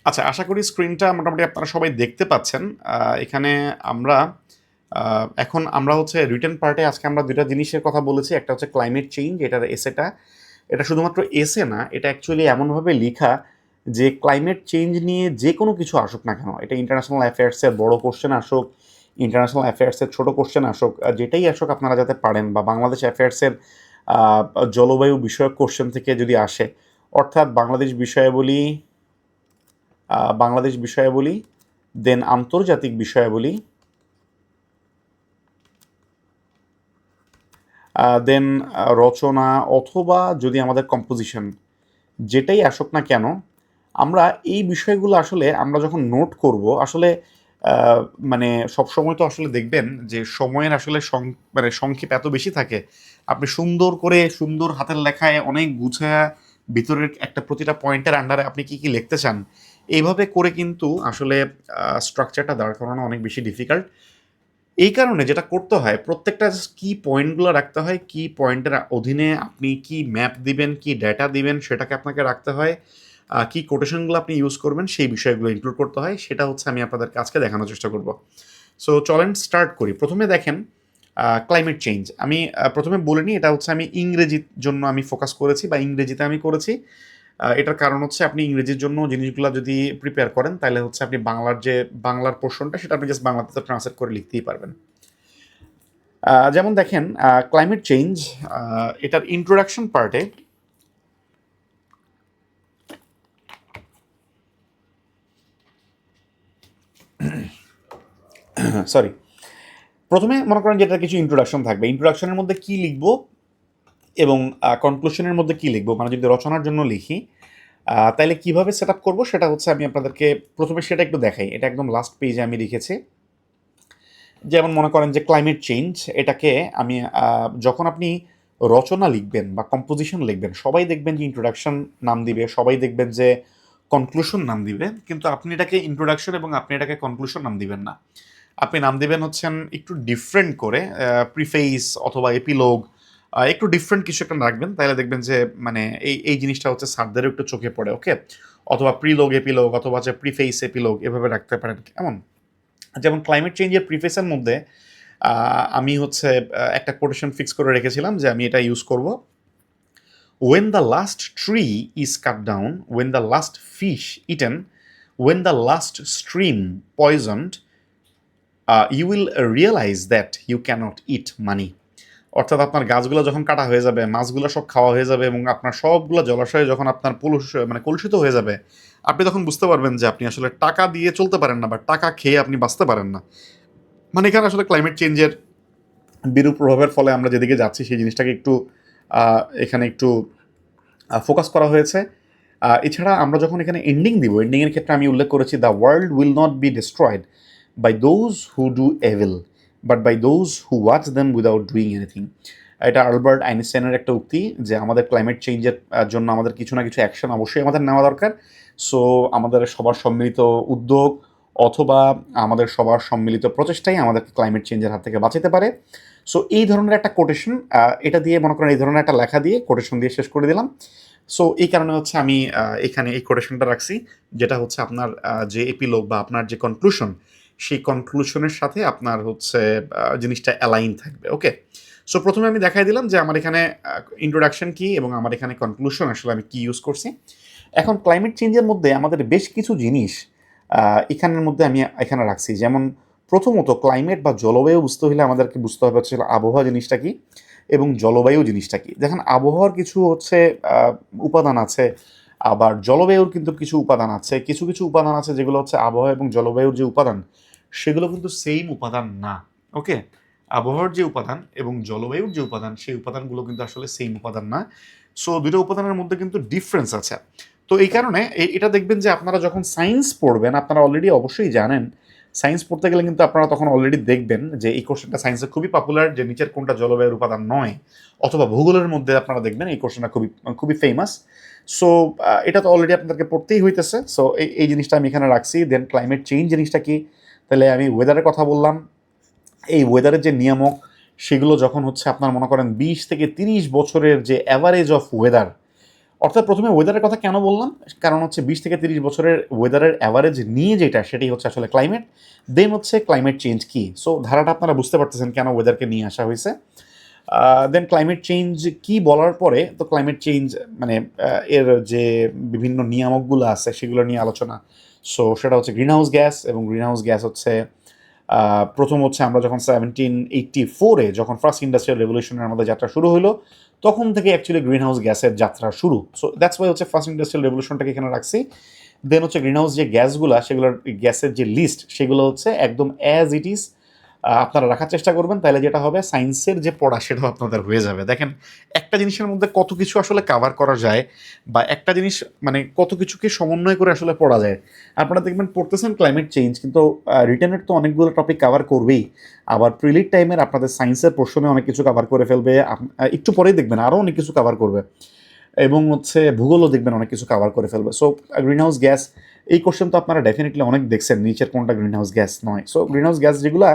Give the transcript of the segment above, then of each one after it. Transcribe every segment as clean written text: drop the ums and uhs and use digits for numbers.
আচ্ছা, আশা করি স্ক্রিনটা মোটামুটি আপনারা সবাই দেখতে পাচ্ছেন। এখানে আমরা এখন আমরা হচ্ছে রিটেন পার্টে আজকে আমরা ২ টা জিনিসের কথা বলেছি। একটা হচ্ছে ক্লাইমেট চেঞ্জ, এটার এসেটা। এটা শুধুমাত্র এসে না, এটা অ্যাকচুয়ালি এমনভাবে লিখা যে ক্লাইমেট চেঞ্জ নিয়ে যে কোনো কিছু আসুক না কেন, এটা ইন্টারন্যাশনাল অ্যাফেয়ার্সের বড় কোশ্চেন আসুক, ইন্টারন্যাশনাল অ্যাফেয়ার্সের ছোট কোশ্চেন আসুক, যেটাই আসুক আপনারা যাতে পারেন, বা বাংলাদেশ অ্যাফেয়ার্সের আ জলবায়ু বিষয়ক কোশ্চেন থেকে যদি আসে, অর্থাৎ বাংলাদেশ বিষয়াবলী, দেন আন্তর্জাতিক বিষয়াবলী, দেন রচনা, অথবা যদি আমাদের কম্পোজিশন, যেটাই আসুক না কেন, আমরা এই বিষয়গুলো আসলে আমরা যখন নোট করব আসলে আহ, মানে সবসময় তো আসলে দেখবেন যে সময়ের আসলে মানে সংক্ষেপ এত বেশি থাকে, আপনি সুন্দর করে সুন্দর হাতের লেখায় অনেক গুছায়া ভিতরের একটা প্রতিটা পয়েন্টের আন্ডারে আপনি কি কি লিখতে চান, এইভাবে করে কিন্তু আসলে স্ট্রাকচারটা দাঁড় করানো অনেক বেশি ডিফিকাল্ট। এই কারণে যেটা করতে হয়, প্রত্যেকটা কি পয়েন্টগুলো রাখতে হয়, কি পয়েন্টের অধীনে আপনি কি ম্যাপ দিবেন, কি ডেটা দিবেন, সেটাকে আপনাকে রাখতে হয়। কি কোটেশনগুলো আপনি ইউজ করবেন সেই বিষয়গুলো ইনক্লুড করতে হয়, সেটা হচ্ছে আমি আপনাদেরকে আজকে দেখানোর চেষ্টা করব। সো চলেন স্টার্ট করি। প্রথমে দেখেন ক্লাইমেট চেঞ্জ। আমি প্রথমে বলে নিই, এটা হচ্ছে আমি ইংরেজির জন্য আমি ফোকাস করেছি বা ইংরেজিতে আমি করেছি। এটার কারণ হচ্ছে আপনি ইংরেজির জন্য জিনিসগুলো যদি প্রিপেয়ার করেন তাহলে হচ্ছে আপনি বাংলার পোর্শনটা সেটা আপনি জাস্ট বাংলাতে ট্রান্সলেট করে লিখতেই পারবেন। যেমন দেখেন ক্লাইমেট চেঞ্জ, এটার ইন্ট্রোডাকশন পার্টে সরি, প্রথমে মনে করেন যে এটা কিছু ইন্ট্রোডাকশন থাকবে, ইন্ট্রোডাকশনের মধ্যে কি লিখবো এবং কনক্লুশনের মধ্যে কি লিখবো, মানে যদি রচনার জন্য লিখি তাইলে কিভাবে সেট আপ করবো সেটা হচ্ছে আমি আপনাদেরকে প্রথমে সেটা একটু দেখাই। এটা একদম লাস্ট পেজে আমি লিখেছি। যেমন মনে করেন যে ক্লাইমেট চেঞ্জ, এটাকে আমি যখন আপনি রচনা লিখবেন বা কম্পোজিশন লিখবেন, সবাই দেখবেন যে ইন্ট্রোডাকশন নাম দিবে, সবাই দেখবেন যে কনক্লুশন নাম দিবে, কিন্তু আপনি এটাকে ইন্ট্রোডাকশন এবং আপনি এটাকে কনক্লুশন নাম দিবেন না। আপনি নাম দিবেন হচ্ছেন একটু ডিফারেন্ট করে, প্রিফেস অথবা এপিলোগ, একটু ডিফারেন্ট কিছু একটা রাখবেন, তাহলে দেখবেন যে মানে এই এই জিনিসটা হচ্ছে স্যারদেরও একটু চোখে পড়ে। ওকে, অথবা প্রিলোগ এপিলোগ, অথবা যে প্রিফেস এপিলোগ, এভাবে রাখতে পারেন কেমন। যেমন ক্লাইমেট চেঞ্জের প্রিফেসের মধ্যে আমি হচ্ছে একটা কোটেশন ফিক্স করে রেখেছিলাম যে আমি এটা ইউজ করব। When the last tree is cut down, when the last fish eaten, when the last stream poisoned, you will realize that you cannot eat money. অর্থাৎ আপনার গাছগুলো যখন কাটা হয়ে যাবে, মাছগুলো সব খাওয়া হয়ে যাবে, এবং আপনার সবগুলো জলাশয়ে যখন আপনার মানে কলুষিত হয়ে যাবে, আপনি তখন বুঝতে পারবেন যে আপনি আসলে টাকা দিয়ে চলতে পারেন না, বা টাকা খেয়ে আপনি বাঁচতে পারেন না। মানে এখানে আসলে ক্লাইমেট চেঞ্জের বিরূপ প্রভাবের ফলে আমরা যেদিকে যাচ্ছি সেই জিনিসটাকে একটু এখানে একটু ফোকাস করা হয়েছে। এছাড়া আমরা যখন এখানে এন্ডিং দিব, এন্ডিংয়ের ক্ষেত্রে আমি উল্লেখ করেছি the world will not be destroyed by those who do evil, but by those who watch them without doing anything. এটা আলবার্ট আইনস্টাইনের একটা উক্তি যে আমাদের ক্লাইমেট চেঞ্জের জন্য আমাদের কিছু না কিছু অ্যাকশন অবশ্যই আমাদের নেওয়া দরকার। সো আমাদের সবার সম্মিলিত উদ্যোগ অথবা আমাদের সবার সম্মিলিত প্রচেষ্টাই আমাদেরকে ক্লাইমেট চেঞ্জের হাত থেকে বাঁচাতে পারে। সো এই ধরনের একটা কোটেশন, এটা দিয়ে মনে করেন এই ধরনের একটা লেখা দিয়ে কোটেশন দিয়ে শেষ করে দিলাম। সো এই কারণে হচ্ছে আমি এখানে এই কোটেশনটা রাখছি, যেটা হচ্ছে আপনার যে এপিলোগ বা আপনার যে কনক্লুশন, সেই কনক্লুশনের সাথে আপনার হচ্ছে জিনিসটা অ্যালাইন থাকবে। ওকে, সো প্রথমে আমি দেখাই দিলাম যে আমার এখানে ইন্ট্রোডাকশন কি এবং আমার এখানে কনক্লুশন আসলে আমি কি ইউজ করছি। এখন ক্লাইমেট চেঞ্জের মধ্যে আমাদের বেশ কিছু জিনিস এখানের মধ্যে আমি এখানে রাখছি। যেমন প্রথমত ক্লাইমেট বা জলবায়ু বুঝতে হলে আমাদেরকে বুঝতে হবে হচ্ছে আবহাওয়া জিনিসটা কি এবং জলবায়ু জিনিসটা কি। দেখেন আবহাওয়ার কিছু হচ্ছে উপাদান আছে, আবার জলবায়ুর কিন্তু কিছু উপাদান আছে, কিছু কিছু উপাদান আছে যেগুলো হচ্ছে আবহাওয়া এবং জলবায়ুর যে উপাদান সেগুলো কিন্তু সেম উপাদান না। ওকে, আবহাওয়ার যে উপাদান এবং জলবায়ুর যে উপাদান সেই উপাদানগুলো কিন্তু আসলে সেম উপাদান না। সো দুটো উপাদানের মধ্যে কিন্তু ডিফারেন্স আছে। তো এই কারণে এটা দেখবেন যে আপনারা যখন সায়েন্স পড়বেন, আপনারা অলরেডি অবশ্যই জানেন, সায়েন্স পড়তে গেলে কিন্তু আপনারা তখন অলরেডি দেখবেন যে এই কোশ্চেনটা সায়েন্সে খুবই পপুলার, যে নিচের কোনটা জলবায়ুর উপাদান নয়, অথবা ভূগোলের মধ্যে আপনারা দেখবেন এই কোশ্চেনটা খুবই খুবই ফেমাস। সো এটা তো অলরেডি আপনাদেরকে পড়তেই হইতেছে। সো এই জিনিসটা আমি এখানে রাখছি। দেন ক্লাইমেট চেঞ্জ জিনিসটা কি, তাহলে আমি ওয়েদারের কথা বললাম। এই ওয়েদারের যে নিয়ামক সেগুলো যখন হচ্ছে আপনার মনে করেন 20 থেকে 30 বছরের যে অ্যাভারেজ অফ ওয়েদার, অর্থাৎ প্রথমে ওয়েদারের কথা কেন বললাম, কারণ হচ্ছে 20 থেকে 30 বছরের ওয়েদারের অ্যাভারেজ নিয়ে যেটা সেটাই হচ্ছে আসলে ক্লাইমেট। দেন হচ্ছে ক্লাইমেট চেঞ্জ কি, সো ধারাটা আপনারা বুঝতে পারতেছেন কেন ওয়েদারকে নিয়ে আসা হয়েছে। দেন ক্লাইমেট চেঞ্জ কি বলার পরে তো ক্লাইমেট চেঞ্জ মানে এর যে বিভিন্ন নিয়ামকগুলো আছে সেগুলো নিয়ে আলোচনা। সো সেটা হচ্ছে গ্রিন হাউস গ্যাস, এবং গ্রিন হাউস গ্যাস হচ্ছে প্রথম হচ্ছে আমরা যখন 1784-এ যখন ফার্স্ট ইন্ডাস্ট্রিয়াল রেভলিউশনের আমাদের যাত্রা শুরু হলো তখন থেকে অ্যাকচুয়ালি গ্রিন হাউস গ্যাসের যাত্রা শুরু। সো দ্যাটস ওয়াই হচ্ছে ফার্স্ট ইন্ডাস্ট্রিয়াল রেভলিউশনটাকে এখানে রাখছি। দেন হচ্ছে গ্রিন হাউস যে গ্যাসগুলো সেগুলোর গ্যাসের যে লিস্ট সেগুলো হচ্ছে একদম অ্যাজ ইট ইজ আপনারা রাখার চেষ্টা করবেন, তাহলে যেটা হবে সায়েন্সের যে পড়া সেটাও আপনাদের হয়ে যাবে। দেখেন একটা জিনিসের মধ্যে কত কিছু আসলে কাভার করা যায়, বা একটা জিনিস মানে কত কিছুকে সমন্বয় করে আসলে পড়া যায়। আপনারা দেখবেন পড়তেছেন ক্লাইমেট চেঞ্জ, কিন্তু রিটেনের তো অনেকগুলো টপিক কাভার করবেই, আবার প্রিলিড টাইমের আপনাদের সায়েন্সের পোর্শনে অনেক কিছু কাভার করে ফেলবে, একটু পরেই দেখবেন আরও অনেক কিছু কাভার করবে, এবং হচ্ছে ভূগোলও দেখবেন অনেক কিছু কাভার করে ফেলবে। সো গ্রিন হাউস গ্যাস এই কোশ্চেন তো আপনারা ডেফিনেটলি অনেক দেখছেন, নিচের কোনটা গ্রিন হাউস গ্যাস নয়। সো গ্রিন হাউস গ্যাস যেগুলো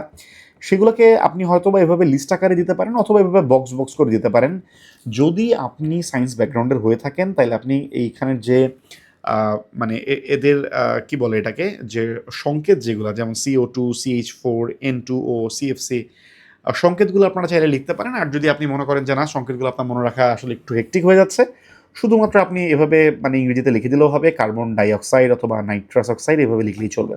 সেগুলোকে আপনি হয়তো বা এভাবে লিস্ট আকারে দিতে পারেন অথবা এভাবে বক্স বক্স করে দিতে পারেন। যদি আপনি সায়েন্স ব্যাকগ্রাউন্ডের হয়ে থাকেন তাহলে আপনি এইখানের যে মানে এদের কি বলে এটাকে, যে সংকেত যেগুলো যেমন CO2, CH4, N2O, CFC সংকেতগুলো আপনারা চাইলে লিখতে পারেন। আর যদি আপনি মনে করেন যে না সংকেতগুলো আপনার মনে রাখা আসলে একটু হেক্টিক হয়ে যাচ্ছে, শুধুমাত্র আপনি এভাবে মানে ইংরেজিতে লিখে দিলেও হবে, কার্বন ডাই অক্সাইড অথবা নাইট্রাস অক্সাইড এভাবে লিখলেই চলবে।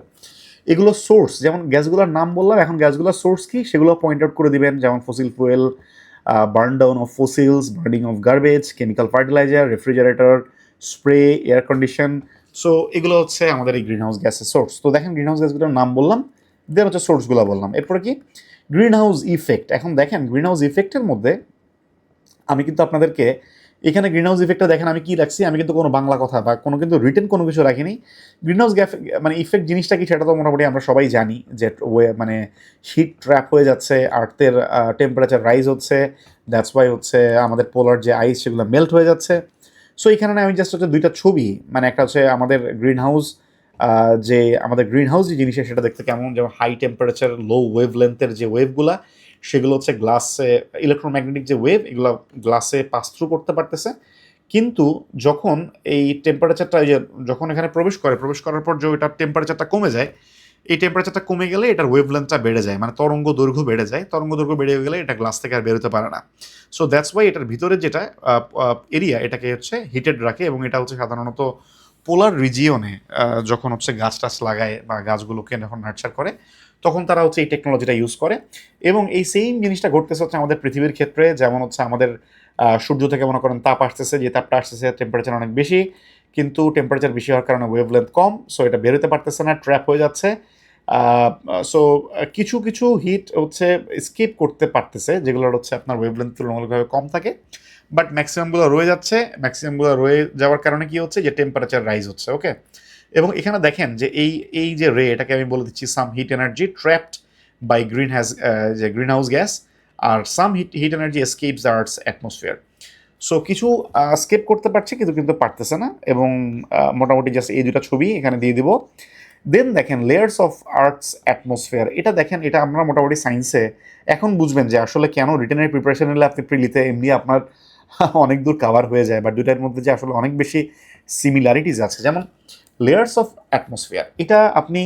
এগুলো সোর্স, যেমন গ্যাসগুলোর নাম বললাম, এখন গ্যাসগুলোর সোর্স কি সেগুলো পয়েন্ট আউট করে দিবেন, যেমন fossil fuel, burn down of fossils, burning of garbage, chemical fertiliser, refrigerator, spray, air condition. So এগুলো হচ্ছে আমাদের এই গ্রিন হাউস গ্যাসের সোর্স। তো দেখেন গ্রিন হাউস গ্যাসগুলোর নাম বললাম, দেন হচ্ছে সোর্সগুলো বললাম, এরপরে কি গ্রিন হাউস ইফেক্ট। এখন দেখেন গ্রিন হাউস ইফেক্টের মধ্যে আমি কিন্তু আপনাদেরকে এখানে গ্রিন হাউস ইফেক্টটা দেখেন আমি কি রাখছি, আমি কিন্তু কোনো বাংলা কথা বা কোনো কিন্তু রিটেন কোনো কিছু রাখিনি। গ্রিন হাউস গ্যাস মানে ইফেক্ট জিনিসটা কি সেটা তো মোটামুটি আমরা সবাই জানি, যে মানে হিট ট্র্যাপ হয়ে যাচ্ছে, আর্থের টেম্পারেচার রাইজ হচ্ছে, দ্যাটস ওয়াই হচ্ছে আমাদের পোলার যে আইস সেগুলো মেল্ট হয়ে যাচ্ছে। সো এখানে আমি জাস্ট হচ্ছে দুইটা ছবি, মানে একটা হচ্ছে আমাদের গ্রিন হাউস যে আমাদের গ্রিন হাউস যে জিনিস সেটা দেখতে কেমন, যেমন হাই টেম্পারেচার লো ওয়েভ লেন্থের যে ওয়েভগুলা সেগুলো হচ্ছে গ্লাসে ইলেকট্রোম্যাগনেটিক যে ওয়েভ এগুলো গ্লাসে পাস থ্রু করতে পারতেছে। কিন্তু যখন এই টেম্পারেচারটা যখন এখানে প্রবেশ করার পর যে ওইটার টেম্পারেচারটা কমে যায়, এই টেম্পারেচারটা কমে গেলে এটার ওয়েভ লেন্থটা বেড়ে যায়, মানে তরঙ্গ দৈর্ঘ্য বেড়ে যায়, তরঙ্গ দৈর্ঘ্য বেড়ে গেলে এটা গ্লাস থেকে আর বেরোতে পারে না। সো দ্যাটস ওয়াই এটার ভিতরে যেটা এরিয়া এটাকে হচ্ছে হিটেড রাখে, এবং এটা হচ্ছে সাধারণত পোলার রিজিয়নে যখন হচ্ছে গাছ টাছ লাগায় বা গাছগুলোকে যখন নার্চার করে তখন তারা হচ্ছে এই টেকনোলজিটা ইউজ করে। এবং এই সেম জিনিসটা ঘটতেছে হচ্ছে আমাদের পৃথিবীর ক্ষেত্রে, যেমন হচ্ছে আমাদের সূর্য থেকে মনে করেন তাপ আসতেছে, যে তাপটা আসতেছে টেম্পারেচার অনেক বেশি, কিন্তু টেম্পারেচার বেশি হওয়ার কারণে ওয়েভ লেন্থ কম, সো এটা বেরোতে পারতেছে না, ট্র্যাপ হয়ে যাচ্ছে। সো কিছু কিছু হিট হচ্ছে স্কিপ করতে পারতেছে যেগুলোর হচ্ছে আপনার ওয়েভ লেন্থ তুলনামূলকভাবে কম থাকে, বাট ম্যাক্সিমামগুলো রয়ে যাচ্ছে। ম্যাক্সিমামগুলো রয়ে যাওয়ার কারণে কি হচ্ছে, যে টেম্পারেচার রাইজ হচ্ছে। ওকে, এবং এখানে দেখেন যে এই যে রে এটাকে আমি বলে দিচ্ছি some heat energy trapped by যে গ্রিন হাউস গ্যাস, আর some heat energy escapes the earth's atmosphere. So কিছু স্কেপ করতে পারছে কিন্তু কিন্তু পারতেছে না, এবং মোটামুটি জাস্ট এই দুটা ছবি এখানে দিয়ে দিব। দেন দেখেন লেয়ার্স অফ আর্থস অ্যাটমসফিয়ার, এটা দেখেন এটা আমরা মোটামুটি সায়েন্সে এখন বুঝবেন যে আসলে কেন রিটেনের প্রিপারেশন নিলে আপনি প্রিলিতে এমনি আপনার অনেক দূর কাভার হয়ে যায়, বা দুটার মধ্যে যে আসলে অনেক বেশি সিমিলারিটিস আছে। যেমন লেয়ার্স অফ অ্যাটমসফিয়ার, এটা আপনি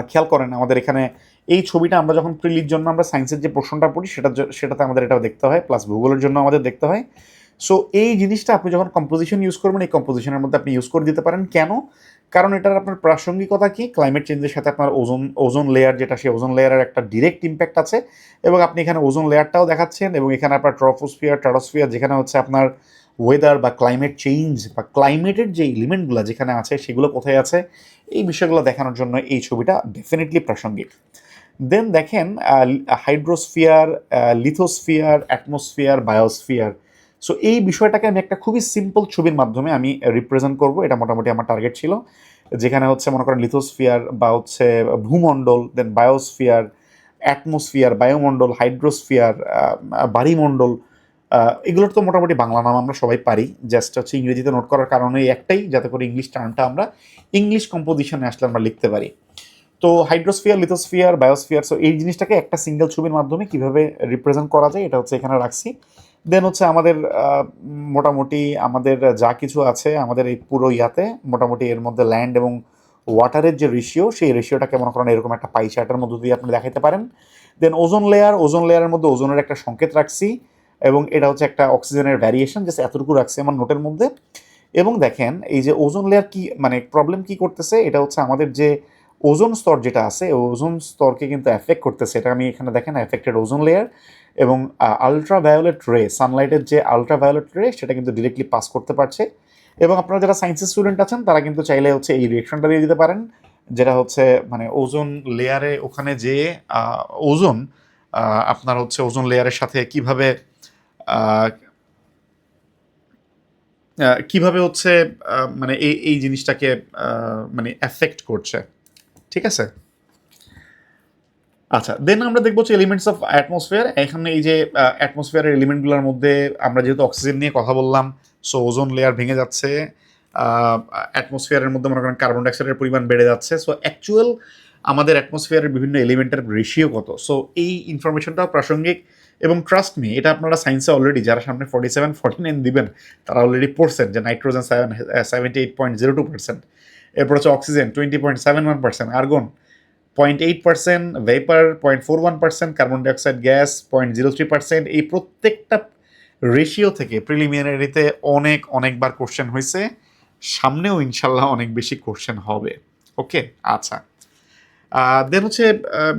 খেয়াল করেন আমাদের এখানে এই ছবিটা আমরা যখন প্রিলির জন্য আমরা সায়েন্সের যে পোর্শনটা পড়ি সেটাতে আমাদের এটা দেখতে হয়, প্লাস ভূগোলের জন্য আমাদের দেখতে হয়। সো এই জিনিসটা আপনি যখন কম্পোজিশন ইউজ করবেন এই কম্পোজিশনের মধ্যে আপনি ইউজ করে দিতে পারেন। কেন? কারণ এটার আপনার প্রাসঙ্গিকতা কি, ক্লাইমেট চেঞ্জের সাথে আপনার ওজোন লেয়ার যেটা, সেই ওজোন লেয়ারের একটা ডিরেক্ট ইম্প্যাক্ট আছে, এবং আপনি এখানে ওজোন লেয়ারটাও দেখাচ্ছেন, এবং এখানে আপনার ট্রপোস্ফিয়ার ট্রাডোস্ফিয়ার যেখানে হচ্ছে আপনার ওয়েদার বা ক্লাইমেট চেঞ্জ বা ক্লাইমেটের যে এলিমেন্টগুলো যেখানে আছে সেগুলো কোথায় আছে, এই বিষয়গুলো দেখানোর জন্য এই ছবিটা ডেফিনেটলি প্রাসঙ্গিক। দেন দেখেন hydrosphere, lithosphere, atmosphere, biosphere. So এই বিষয়টাকে আমি একটা খুবই সিম্পল ছবির মাধ্যমে আমি রিপ্রেজেন্ট করব, এটা মোটামুটি আমার টার্গেট ছিল। যেখানে হচ্ছে মনে করেন লিথোস্ফিয়ার বা হচ্ছে ভূমণ্ডল, দেন বায়োস্ফিয়ার, অ্যাটমসফিয়ার, বায়ুমণ্ডল, হাইড্রোস্ফিয়ার, বাড়িমণ্ডল, এগুলোর তো মোটামুটি বাংলা নাম আমরা সবাই পারি, জাস্ট হচ্ছে ইংরেজিতে নোট করার কারণে একটাই, যাতে করে ইংলিশ টার্মটা আমরা ইংলিশ কম্পোজিশনে আসলে আমরা লিখতে পারি। তো হাইড্রোস্ফিয়ার, লিথোস্ফিয়ার, বায়োস্ফিয়ার, সো এই জিনিসটাকে একটা সিঙ্গেল ছবির মাধ্যমে কিভাবে রিপ্রেজেন্ট করা যায় এটা হচ্ছে এখানে রাখছি। দেন হচ্ছে আমাদের মোটামুটি আমাদের যা কিছু আছে আমাদের এই পুরো ইয়াতে মোটামুটি এর মধ্যে ল্যান্ড এবং ওয়াটারের যে রেশিও সেই রেশিওটাকে মনে করেন এরকম একটা পাই চার্টের মধ্যে দিয়ে আপনি দেখাতে পারেন। দেন ওজন লেয়ারের মধ্যে ওজনের একটা সংকেত রাখছি এবং এটা হচ্ছে একটা অক্সিজেনের ভ্যারিয়েশন, জাস্ট এতটুকু রাখছি আমার নোটের মধ্যে। এবং দেখেন এই যে ওজন লেয়ার কি মানে প্রবলেম কি করতেছে, এটা হচ্ছে আমাদের যে ওজন স্তর যেটা আছে ওজন স্তরকে কিন্তু এফেক্ট করতেছে। এটা আমি এখানে দেখেন এফেক্টেড ওজন লেয়ার এবং আলট্রাভায়োলেট রে, সানলাইটের যে আলট্রাভায়োলেট রে সেটা কিন্তু ডিরেক্টলি পাস করতে পারছে। এবং আপনারা যারা সায়েন্সের স্টুডেন্ট আছেন তারা কিন্তু চাইলে হচ্ছে এই রিয়েকশনটা দিয়ে দিতে পারেন, যেটা হচ্ছে মানে ওজন লেয়ারে ওখানে যে ওজন আপনার হচ্ছে ওজন লেয়ারের সাথে কিভাবে কিভাবে হচ্ছে মানে এই জিনিসটাকে মানে এফেক্ট করছে। ঠিক আছে, আচ্ছা দেন আমরা দেখবো হচ্ছে এলিমেন্টস অফ অ্যাটমসফিয়ার। এখানে এই যে অ্যাটমসফিয়ারের এলিমেন্টগুলোর মধ্যে আমরা যেহেতু অক্সিজেন নিয়ে কথা বললাম, সো ওজোন লেয়ার ভেঙে যাচ্ছে, অ্যাটমসফিয়ারের মধ্যে মনে করেন কার্বন ডাইঅক্সাইডের পরিমাণ বেড়ে যাচ্ছে। সো অ্যাকচুয়াল আমাদের অ্যাটমসফিয়ারের বিভিন্ন এলিমেন্টের রেশিও কত, সো এই ইনফরমেশনটাও প্রাসঙ্গিক। এবং ট্রাস্ট মি, এটা আপনারা সায়েন্সে অলরেডি যারা সামনে 47-49 দিবেন তারা অলরেডি পড়ছেন যে নাইট্রোজেন 78.02%, এরপর হচ্ছে oxygen 20.71%, argon 0.8%, vapour 0.41%, carbon dioxide gas 0.03%। এই প্রত্যেকটা রেশিও থেকে প্রিলিমিনারিতে অনেকবার কোশ্চেন হয়েছে, সামনেও ইনশাল্লাহ অনেক বেশি কোশ্চেন হবে। ওকে, আচ্ছা দেন হচ্ছে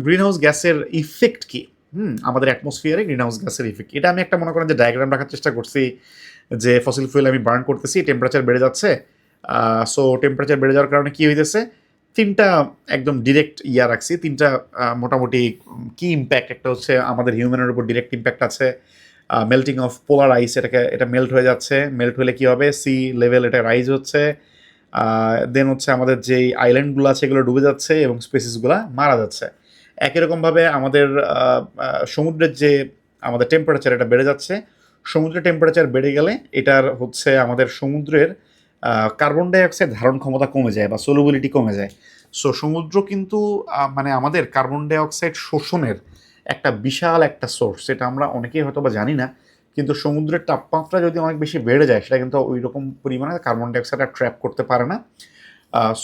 গ্রিন হাউস গ্যাসের ইফেক্ট কি, আমাদের অ্যাটমসফিয়ারে গ্রিন হাউস গ্যাসের ইফেক্ট। এটা আমি একটা মনে করেন যে ডায়াগ্রাম রাখার চেষ্টা করছি, যে ফসিল ফুয়েল আমি বার্ন করতেছি, টেম্পারেচার বেড়ে যাচ্ছে। সো টেম্পারেচার বেড়ে যাওয়ার কারণে কি হইতেছে, তিনটা একদম ডিরেক্ট ইয়া রাখছি, তিনটা মোটামুটি কি ইম্প্যাক্ট। একটা হচ্ছে আমাদের হিউম্যানের উপর ডিরেক্ট ইম্প্যাক্ট আছে, মেল্টিং অফ পোলার আইস, এটা মেল্ট হয়ে যাচ্ছে, মেল্ট হলে কি হবে, সি লেভেল এটা রাইজ হচ্ছে। দেন হচ্ছে আমাদের যেই আইল্যান্ডগুলো আছে এগুলো ডুবে যাচ্ছে এবং স্পেসিসগুলো মারা যাচ্ছে। একই রকমভাবে আমাদের সমুদ্রের যে আমাদের টেম্পারেচার এটা বেড়ে যাচ্ছে। সমুদ্রের টেম্পারেচার বেড়ে গেলে এটার হচ্ছে আমাদের সমুদ্রের কার্বন ডাইঅক্সাইড ধারণ ক্ষমতা কমে যায় বা সলুবিলিটি কমে যায়। সো সমুদ্র কিন্তু মানে আমাদের কার্বন ডাইঅক্সাইড শোষণের একটা বিশাল একটা সোর্স, এটা আমরা অনেকেই হয়তো বা জানি না। কিন্তু সমুদ্রের তাপমাত্রা যদি অনেক বেশি বেড়ে যায় সেটা কিন্তু ওই রকম পরিমাণে কার্বন ডাইঅক্সাইড ট্র্যাপ করতে পারে না।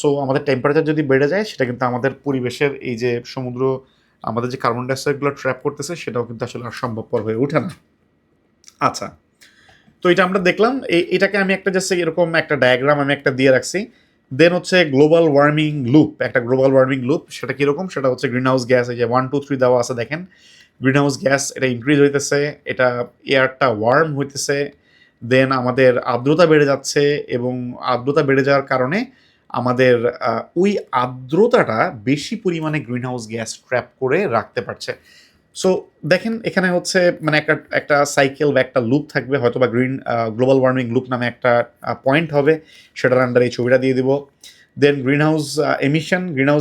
সো আমাদের টেম্পারেচার যদি বেড়ে যায় সেটা কিন্তু আমাদের পরিবেশের এই যে সমুদ্র আমাদের যে কার্বন ডাইঅক্সাইডগুলো ট্র্যাপ করতেছে সেটাও কিন্তু আসলে আর সম্ভবপর হয়ে ওঠে না। আচ্ছা, তো এটা আমরা দেখলাম, এটাকে আমি একটা জাস্ট এরকম একটা ডায়াগ্রাম আমি একটা দিয়ে রাখছি। দেন হচ্ছে গ্লোবাল ওয়ার্মিং লুপ, একটা গ্লোবাল ওয়ার্মিং লুপ সেটা কীরকম, সেটা হচ্ছে গ্রিন হাউস গ্যাস, এই যে 1 2 3 দেওয়া আছে দেখেন, গ্রিন হাউস গ্যাস এটা ইনক্রিজ হইতেছে, এটা এয়ারটা ওয়ার্ম হইতেছে, দেন আমাদের আর্দ্রতা বেড়ে যাচ্ছে এবং আর্দ্রতা বেড়ে যাওয়ার কারণে আমাদের ওই আর্দ্রতাটা বেশি পরিমাণে গ্রিন হাউস গ্যাস ট্র্যাপ করে রাখতে পারছে। সো দেখেন এখানে হচ্ছে মানে একটা সাইকেল বা একটা লুপ থাকবে, হয়তো বা গ্লোবাল ওয়ার্মিং লুপ নামে একটা পয়েন্ট হবে, সেটার আন্ডারে এই ছবিটা দিয়ে দিব। দেন গ্রিন হাউস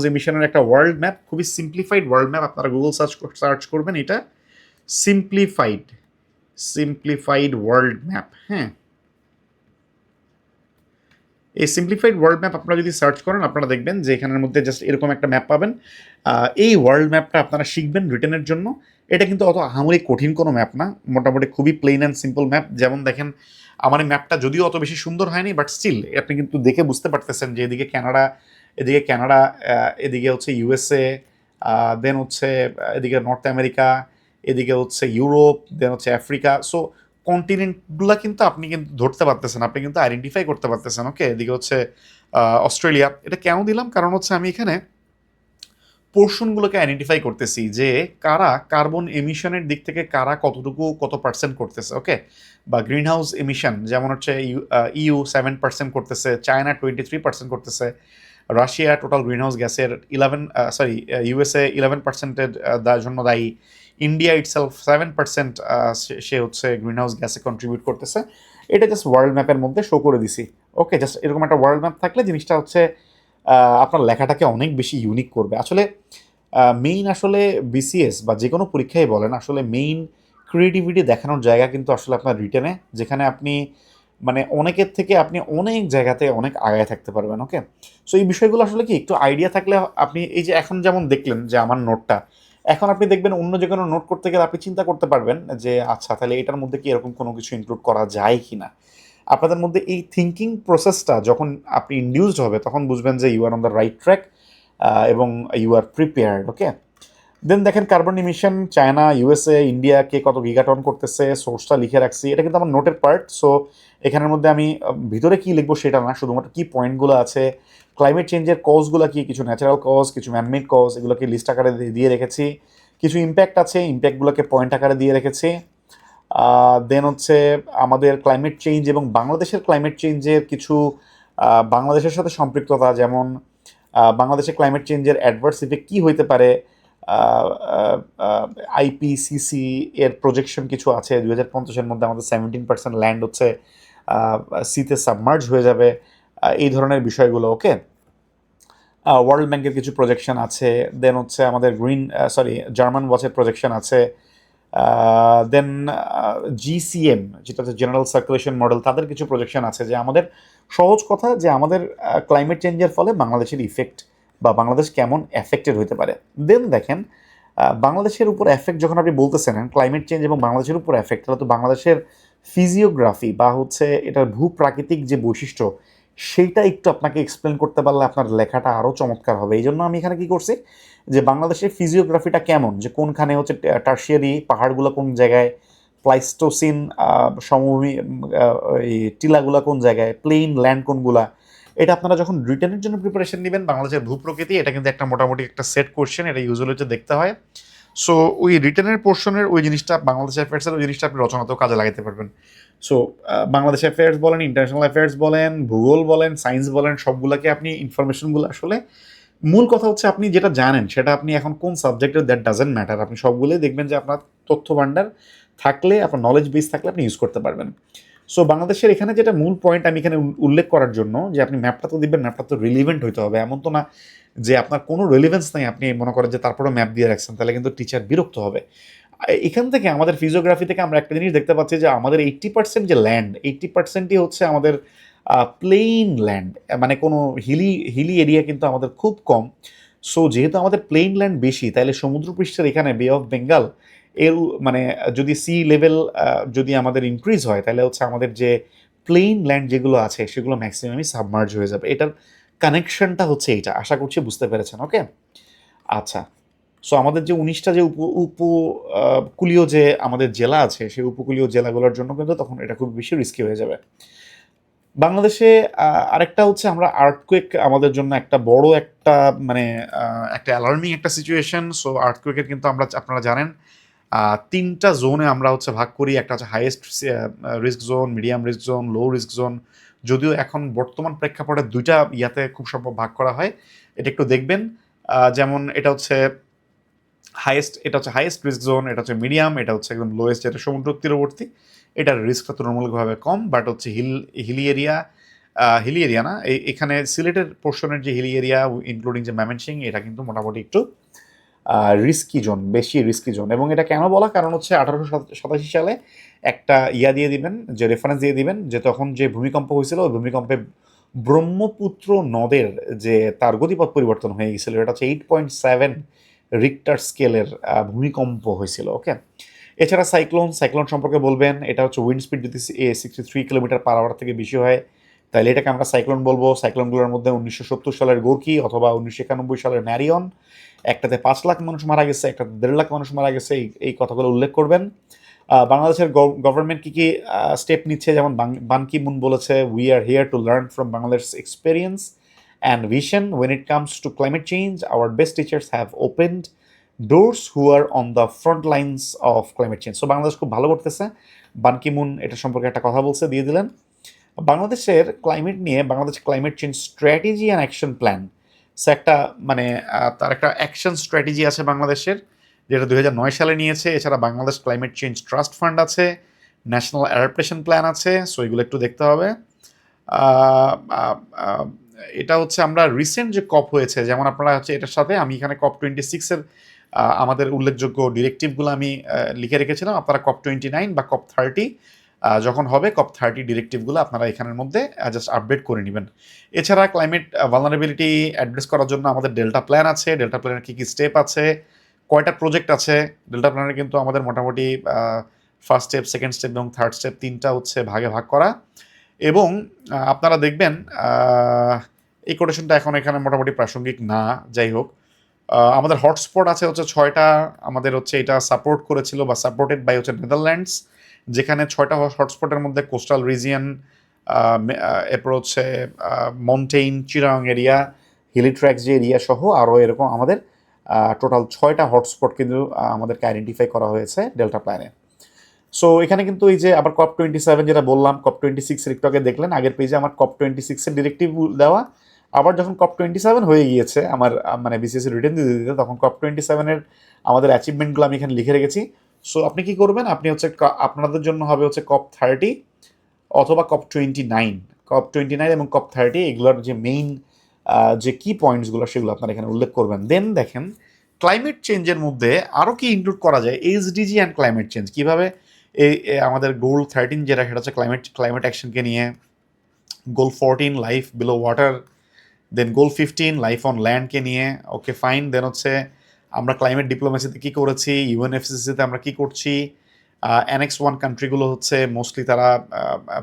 এমিশনের একটা ওয়ার্ল্ড ম্যাপ, খুবই সিম্পলিফাইড ওয়ার্ল্ড ম্যাপ, আপনারা গুগল সার্চ করবেন এটা সিম্পলিফাইড ওয়ার্ল্ড ম্যাপ। হ্যাঁ, এই সিম্পলিফাইড ওয়ার্ল্ড ম্যাপ আপনারা যদি সার্চ করেন আপনারা দেখবেন যে এখানের মধ্যে জাস্ট এরকম একটা ম্যাপ পাবেন। এই ওয়ার্ল্ড ম্যাপটা আপনারা শিখবেন রিটেনের জন্য। এটা কিন্তু অত আহামরি কঠিন কোনো ম্যাপ না, মোটামুটি খুবই প্লেন অ্যান্ড সিম্পল ম্যাপ। যেমন দেখেন আমার এই ম্যাপটা যদিও অত বেশি সুন্দর হয়নি, বাট স্টিল আপনি কিন্তু দেখে বুঝতে পারতেছেন যে এদিকে কানাডা, এদিকে হচ্ছে ইউএসএ, দেন হচ্ছে এদিকে নর্থ আমেরিকা, এদিকে হচ্ছে ইউরোপ, দেন হচ্ছে আফ্রিকা। সো কন্টিনেন্টগুলো কিন্তু আপনি কিন্তু ধরতে পারতেছেন, আপনি কিন্তু আইডেন্টিফাই করতে পারতেছেন। ওকে, এদিকে হচ্ছে অস্ট্রেলিয়া। এটা কেন দিলাম, কারণ হচ্ছে আমি এখানে পোর্শনগুলোকে আইডেন্টিফাই করতেছি যে কারা কার্বন এমিশনের দিক থেকে কারা কত পার্সেন্ট করতেছে। ওকে, বা গ্রিন হাউস এমিশন যেমন হচ্ছে ইউ 7% করতেছে, চায়না 23% করতেছে, রাশিয়া টোটাল গ্রিন হাউস গ্যাসের ইউএসএ 11%-এর জন্য দায়ী, ইন্ডিয়া ইটসেলফ 7% সে হচ্ছে গ্রিন হাউস গ্যাসে কন্ট্রিবিউট করতেছে। এটা জাস্ট ওয়ার্ল্ড ম্যাপের মধ্যে শো করে দিছি। ওকে, জাস্ট এরকম একটা ওয়ার্ল্ড ম্যাপ থাকলে জিনিসটা হচ্ছে আপনার লেখাটাকে অনেক বেশি ইউনিক করবে। আসলে মেইন আসলে বিসিএস বা যে কোনো পরীক্ষাই বলেন, আসলে মেইন ক্রিয়েটিভিটি দেখানোর জায়গা কিন্তু আসলে আপনার রিটেনে, যেখানে আপনি মানে অনেকের থেকে আপনি অনেক জায়গাতে অনেক আগায় থাকতে পারবেন। ওকে, সো এই বিষয়গুলো আসলে কি একটু আইডিয়া থাকলে আপনি এই যে এখন যেমন দেখলেন যে আমার নোটটা এখন আপনি দেখবেন অন্য যে কোনো নোট করতে গেলে আপনি চিন্তা করতে পারবেন যে আচ্ছা তাহলে এটার মধ্যে কি এরকম কোনো কিছু ইনক্লুড করা যায় কি না। আপনাদের মধ্যে এই থিঙ্কিং প্রসেসটা যখন আপনি ইনডিউসড হবে তখন বুঝবেন যে you are on the right track এবং you are prepared. Okay, then দেখেন carbon emission China, USA, India কে কত গিগাটন করতেছে, সোর্সটা লিখে রাখছি, এটা কিন্তু আমার নোটের পার্ট। সো এখানের মধ্যে আমি ভিতরে কি লিখবো সেটা না, শুধুমাত্র কি পয়েন্টগুলো আছে, ক্লাইমেট চেঞ্জের কজগুলো কি, কিছু ন্যাচারাল কজ, কিছু ম্যানমেড কজ, এগুলোকে লিস্ট আকারে দিয়ে রেখেছি। কিছু ইম্প্যাক্ট আছে, ইম্প্যাক্টগুলোকে পয়েন্ট আকারে দিয়ে রেখেছি। দেন হচ্ছে আমাদের ক্লাইমেট চেঞ্জ এবং বাংলাদেশের ক্লাইমেট চেঞ্জের কিছু বাংলাদেশের সাথে সম্পৃক্ততা, যেমন বাংলাদেশের ক্লাইমেট চেঞ্জের অ্যাডভার্স ইফেক্ট কী হইতে পারে। আইপিসিসি এর প্রজেকশন কিছু আছে, 2050-এর মধ্যে আমাদের 17% ল্যান্ড হচ্ছে সিতে সাবমার্জ হয়ে যাবে, এই ধরনের বিষয়গুলো। ওকে, ওয়ার্ল্ড ব্যাংকের কিছু প্রজেকশন আছে, দেন হচ্ছে আমাদের জার্মান ওয়াচের প্রজেকশন আছে, দেন জিসিএম যেটা হচ্ছে জেনারেল সার্কুলেশন মডেল, তাদের কিছু প্রজেকশন আছে। যে আমাদের সহজ কথা যে আমাদের ক্লাইমেট চেঞ্জের ফলে বাংলাদেশের ইফেক্ট বা বাংলাদেশ কেমন এফেক্টেড হতে পারে। দেন দেখেন বাংলাদেশের উপর এফেক্ট যখন আপনি বলতেছেন ক্লাইমেট চেঞ্জ এবং বাংলাদেশের উপর এফেক্ট, তাহলে তো বাংলাদেশের ফিজিওগ্রাফি বা হচ্ছে এটার ভূপ্রাকৃতিক যে বৈশিষ্ট্য সেইটা একটু আপনাকে এক্সপ্লেন করতে পারলে আপনার লেখাটা আরও চমৎকার হবে। এই জন্য আমি এখানে কি করছি যে বাংলাদেশের ফিজিওগ্রাফিটা কেমন, যে কোনখানে হচ্ছে টার্সিয়ারি পাহাড়গুলো কোন জায়গায়, প্লাইস্টোসিন সমভূমি এই টিলাগুলা কোন জায়গায়, প্লেন ল্যান্ড কোনগুলা, এটা আপনারা যখন রিটেনের জন্য প্রিপারেশন নেবেন বাংলাদেশের ভূপ্রকৃতি, এটা কিন্তু একটা মোটামুটি একটা সেট কোশ্চেন, এটা ইউজুয়ালি হচ্ছে দেখতে হয়। সো ওই রিটেনের পোর্শনের ওই জিনিসটা বাংলাদেশ অ্যাফেয়ার্সের ওই জিনিসটা আপনি রচনাতেও কাজে লাগাতে পারবেন। সো বাংলাদেশ অ্যাফেয়ার্স বলেন, ইন্টারন্যাশনাল অ্যাফেয়ার্স বলেন, ভূগোল বলেন, সায়েন্স বলেন, সবগুলোকে আপনি ইনফরমেশনগুলো আসলে মূল কথা হচ্ছে আপনি যেটা জানেন সেটা আপনি এখন কোন সাবজেক্টের, দ্যাট ডাজেন্ট ম্যাটার, আপনি সবগুলোই দেখবেন যে আপনার তথ্য ভাণ্ডার থাকলে, আপনার নলেজ বেস থাকলে আপনি ইউজ করতে পারবেন। সো বাংলাদেশের এখানে যেটা মূল পয়েন্ট আমি এখানে উল্লেখ করার জন্য, যে আপনি ম্যাপটা তো দিবেন, ম্যাপটা তো রিলিভেন্ট হইতে হবে। এমন তো না যে আপনার কোনো রিলিভেন্স নাই, আপনি মনে করেন যে তারপরে ম্যাপ দিয়ে রাখছেন, তাহলে কিন্তু টিচার বিরক্ত হবে। এখান থেকে আমাদের ফিজিওগ্রাফি থেকে আমরা একটা জিনিস দেখতে পাচ্ছি যে আমাদের 80% যে ল্যান্ড, 80%ই হচ্ছে আমাদের প্লেইন ল্যান্ড, মানে কোনো হিলি এরিয়া কিন্তু আমাদের খুব কম। সো যেহেতু আমাদের প্লেইন ল্যান্ড বেশি, তাহলে সমুদ্রপৃষ্ঠের এখানে বে অফ বেঙ্গল এর মানে যদি সি লেভেল যদি আমাদের ইনক্রিজ হয়, তাহলে হচ্ছে আমাদের যে প্লেইন ল্যান্ড যেগুলো আছে সেগুলো ম্যাক্সিমামই সাবমার্জ হয়ে যাবে। এটার কানেকশনটা হচ্ছে এইটা, আশা করছি বুঝতে পেরেছেন। ওকে, আচ্ছা। সো আমাদের যে 19টা যে উপকূলীয় যে আমাদের জেলা আছে, সেই উপকূলীয় জেলাগুলোর জন্য কিন্তু তখন এটা খুব বেশি রিস্কি হয়ে যাবে। বাংলাদেশে আরেকটা হচ্ছে আমরা আর্থকুয়েক আমাদের জন্য একটা বড় একটা মানে একটা অ্যালার্মিং একটা সিচুয়েশন। সো আর্থকুয়েকের কিন্তু আপনারা জানেন 3টা জোনে আমরা হচ্ছে ভাগ করি। একটা হচ্ছে highest risk zone, medium risk zone, low risk zone. যদিও এখন বর্তমান প্রেক্ষাপটে 2টা ইয়াতে খুব সম্ভব ভাগ করা হয়, এটা একটু দেখবেন। যেমন এটা হচ্ছে হাইয়েস্ট রিস্ক জোন, এটা হচ্ছে মিডিয়াম, এটা হচ্ছে একদম লোয়েস্ট যেটা সমুদ্র তীরবর্তী। এটার রিস্কটা তুলনামূলকভাবে কম, বাট হচ্ছে হিলি এরিয়া না, এখানে সিলেটের পোর্শনের যে হিলি এরিয়া ইনক্লুডিং যে ময়মনসিংহ, এটা কিন্তু মোটামুটি একটু রিস্কি জোন, বেশি রিস্কি জোন। এবং এটা কেন বলা, কারণ হচ্ছে 1887 সালে একটা দিয়ে দিবেন, যে রেফারেন্স দিয়ে দিবেন, যে তখন যে ভূমিকম্প হয়েছিল ওই ভূমিকম্পে ব্রহ্মপুত্র নদের যে তার গতিপথ পরিবর্তন হয়ে গেছিল, এটা হচ্ছে 8.7 রিক্টার স্কেলের ভূমিকম্প হয়েছিল। ওকে, এছাড়া সাইক্লোন সম্পর্কে বলবেন, এটা হচ্ছে উইন্ড স্পিড যদি 63 কিলোমিটার পার আওয়ার থেকে বেশি হয়, তাহলে এটাকে আমরা সাইক্লোন বলবো। সাইক্লোনগুলোর মধ্যে 1970 সালের গোর্কি অথবা 1991 সালের ম্যারিয়ন, একটাতে 5 লাখ মানুষ মারা গেছে, একটাতে 1.5 লাখ মানুষ মারা গেছে, এই কথাগুলো উল্লেখ করবেন। বাংলাদেশের গভর্নমেন্ট কী কী স্টেপ নিচ্ছে, যেমন বান কি মুন বলেছে, we are here to learn from Bangladesh experience and vision when it comes to climate change. Our best teachers have opened doors who are on the front lines of climate change. So Bangladesh খুব ভালো করতেছে। বান Ki Moon এটা সম্পর্কে একটা কথা বলছে, দিয়ে দিলেন। বাংলাদেশের ক্লাইমেট নিয়ে Bangladesh climate change strategy and action plan, so একটা মানে তার একটা অ্যাকশন স্ট্র্যাটেজি আছে বাংলাদেশের, যেটা 2009 সালে নিয়েছে। এছাড়া Bangladesh climate change trust fund আছে, ন্যাশনাল অ্যাডাপ্টেশন প্ল্যান আছে। সো এগুলো একটু দেখতে হবে। এটা হচ্ছে আমরা রিসেন্ট যে কপ হয়েছে, যেমন আপনারা হচ্ছে এটার সাথে আমি এখানে COP26-এর আমাদের উল্লেখযোগ্য ডিরেক্টিভগুলো আমি লিখে রেখেছিলাম। আপনারা COP29 বা COP30 যখন হবে, COP30 ডিরেক্টিভগুলো আপনারা এখানের মধ্যে জাস্ট আপডেট করে নেবেন। এছাড়া ক্লাইমেট ভালনারেবিলিটি অ্যাড্রেস করার জন্য আমাদের ডেল্টা প্ল্যান আছে। ডেল্টা প্ল্যানের কী কী স্টেপ আছে, কয়টা প্রজেক্ট আছে ডেল্টা প্ল্যানে, কিন্তু আমাদের মোটামুটি ফার্স্ট স্টেপ, সেকেন্ড স্টেপ এবং থার্ড স্টেপ তিনটা হচ্ছে ভাগে ভাগ করা। এবং আপনারা দেখবেন এই কোটেশনটা এখন এখানে মোটামুটি প্রাসঙ্গিক না, যাই হোক আমাদের হটস্পট আছে হচ্ছে 6টা। আমাদের হচ্ছে এটা সাপোর্ট করেছিল বা সাপোর্টেড বাই হচ্ছে নেদারল্যান্ডস, যেখানে 6টা হটস্পটের মধ্যে কোস্টাল রিজিয়ন, এরপর হচ্ছে mountain Chirang area, hilly tracts যে এরিয়া সহ আরও এরকম আমাদের টোটাল 6টা হটস্পট কিন্তু আমাদেরকে আইডেন্টিফাই করা হয়েছে ডেল্টা প্ল্যানে। সো এখানে কিন্তু এই যে আবার COP27 যেটা বললাম, COP26 একটু আগে দেখলেন আগের পেজে আমার COP26 ডিরেক্টিভ দেওয়া। আবার যখন COP27 হয়ে গিয়েছে আমার মানে বিসিএসসি রিটেন দিতে দিতে, তখন COP27 আমাদের অ্যাচিভমেন্টগুলো আমি এখানে লিখে রেখেছি। সো আপনি কি করবেন, আপনি হচ্ছে আপনাদের জন্য হবে হচ্ছে COP30 অথবা COP29। COP29 এবং COP30 এগুলোর যে মেইন যে কি পয়েন্টসগুলো সেগুলো আপনারা এখানে উল্লেখ করবেন। দেন দেখেন ক্লাইমেট চেঞ্জের মধ্যে আরও কি ইনক্লুড করা যায়, এইচডিজি অ্যান্ড ক্লাইমেট চেঞ্জ কীভাবে এই আমাদের গোল 13 যেটা সেটা হচ্ছে ক্লাইমেট অ্যাকশনকে নিয়ে, goal 14 life below water, then goal 15 life on ল্যান্ডকে নিয়ে। Okay fine. দেন হচ্ছে আমরা ক্লাইমেট ডিপ্লোমেসিতে কী করেছি, ইউএনএফসিসিতে আমরা কী করছি। অ্যানেক্স 1 কান্ট্রিগুলো হচ্ছে মোস্টলি তারা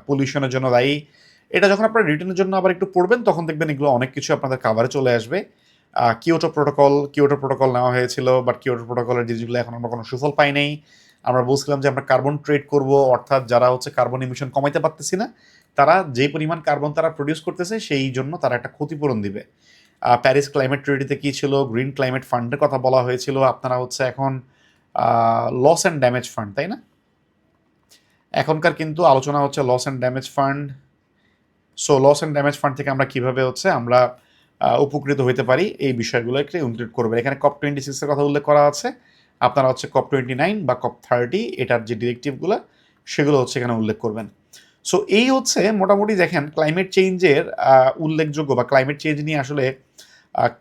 পলিউশনের জন্য দায়ী। এটা যখন আপনারা রিটার্নের জন্য আবার একটু পড়বেন তখন দেখবেন এগুলো অনেক কিছু আপনাদের কাভারে চলে আসবে। কিয়োটো প্রোটোকল নেওয়া হয়েছিল, বাট কিয়োটো প্রোটোকলের জিনিসগুলো এখন আমরা কোনো সুফল পাই নাই। আমরা বলছিলাম যে আমরা কার্বন ট্রেড করব, অর্থাৎ যারা হচ্ছে কার্বন ইমিশন কমাইতে পারতেছি না তারা যে পরিমাণ কার্বন তারা প্রডিউস করতেছে সেই জন্য তারা একটা ক্ষতিপূরণ দিবে। প্যারিস ক্লাইমেট ট্রিটিতে কী ছিল, গ্রিন ক্লাইমেট ফান্ডের কথা বলা হয়েছিল। আপনারা হচ্ছে এখন লস অ্যান্ড ড্যামেজ ফান্ড, তাই না? এখনকার কিন্তু আলোচনা হচ্ছে loss and damage fund. So loss and damage fund থেকে আমরা কীভাবে হচ্ছে আমরা উপকৃত হতে পারি এই বিষয়গুলোকে ইনক্লুড করবে। এখানে COP26 এর কথা উল্লেখ করা আছে। আপনারা হচ্ছে COP29 বা COP30 এটার যে ডিরেক্টিভগুলো সেগুলো হচ্ছে এখানে উল্লেখ করবেন। সো এই হচ্ছে মোটামুটি দেখেন ক্লাইমেট চেঞ্জের উল্লেখযোগ্য বা ক্লাইমেট চেঞ্জ নিয়ে আসলে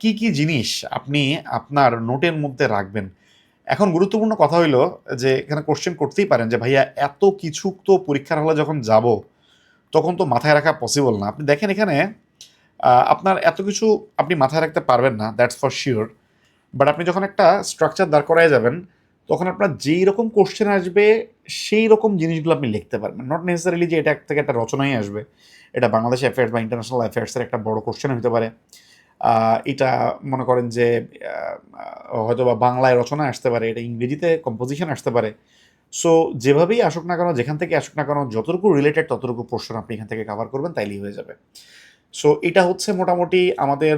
কি কি জিনিস আপনি আপনার নোটের মধ্যে রাখবেন। এখন গুরুত্বপূর্ণ কথা হইলো যে এখানে কোশ্চেন করতেই পারেন যে ভাইয়া এত কিছু তো পরীক্ষার হলে যখন যাব তখন তো মাথায় রাখা পসিবল না। আপনি দেখেন এখানে আপনার এত কিছু আপনি মাথায় রাখতে পারবেন না, দ্যাটস ফর শিওর। বাট আপনি যখন একটা স্ট্রাকচার দাঁড় করায় যাবেন তখন আপনার যেই রকম কোশ্চেন আসবে সেই রকম জিনিসগুলো আপনি লিখতে পারবেন। নট নেসেসারিলি যে এটা থেকে একটা রচনাই আসবে, এটা বাংলাদেশ অ্যাফেয়ার্স বা ইন্টারন্যাশনাল অ্যাফেয়ার্সের একটা বড় কোশ্চেন হতে পারে। এটা মনে করেন যে হয়তো বা বাংলায় রচনা আসতে পারে, এটা ইংরেজিতে কম্পোজিশন আসতে পারে। সো যেভাবেই আসুক না কেন, যেখান থেকে আসুক না কেন, যতটুকু রিলেটেড ততটুকু প্রশ্ন আপনি এখান থেকে কভার করবেন তাইলেই হয়ে যাবে। সো এটা হচ্ছে মোটামুটি আমাদের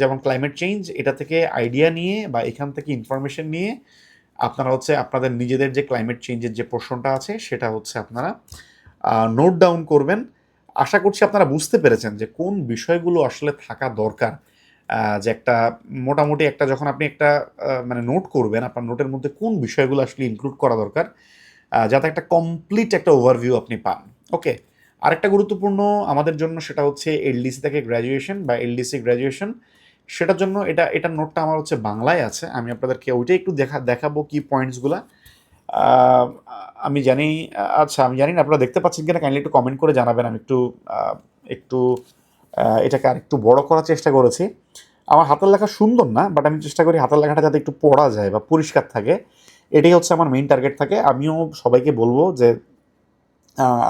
যেমন ক্লাইমেট চেঞ্জ, এটা থেকে আইডিয়া নিয়ে বা এখান থেকে ইনফরমেশন নিয়ে আপনারা হচ্ছে আপনাদের নিজেদের যে ক্লাইমেট চেঞ্জের যে প্রশ্নটা আছে সেটা হচ্ছে আপনারা নোট ডাউন করবেন। আশা করছি আপনারা বুঝতে পেরেছেন যে কোন বিষয়গুলো আসলে থাকা দরকার। যে একটা মোটামুটি একটা যখন আপনি একটা মানে নোট করবেন, আপনার নোটের মধ্যে কোন বিষয়গুলো আসলে ইনক্লুড করা দরকার, যাতে একটা কমপ্লিট একটা ওভারভিউ আপনি পান। ওকে, আরেকটা গুরুত্বপূর্ণ আমাদের জন্য সেটা হচ্ছে এলডিসি থেকে গ্র্যাজুয়েশন বা এলডিসি গ্র্যাজুয়েশন। সেটার জন্য এটার নোটটা আমার হচ্ছে বাংলায় আছে, আমি আপনাদেরকে ওইটাই একটু দেখাবো কি পয়েন্টসগুলো। আমি জানি, আচ্ছা আমি জানি না আপনারা দেখতে পাচ্ছেন কিনা, কাইন্ডলি একটু কমেন্ট করে জানাবেন। আমি একটু এটাকে আর একটু বড় করার চেষ্টা করেছি। আমার হাতের লেখা সুন্দর না, বাট আমি চেষ্টা করি হাতের লেখাটা যাতে একটু পড়া যায় বা পরিষ্কার থাকে, এটাই হচ্ছে আমার মেইন টার্গেট থাকে। আমিও সবাইকে বলবো যে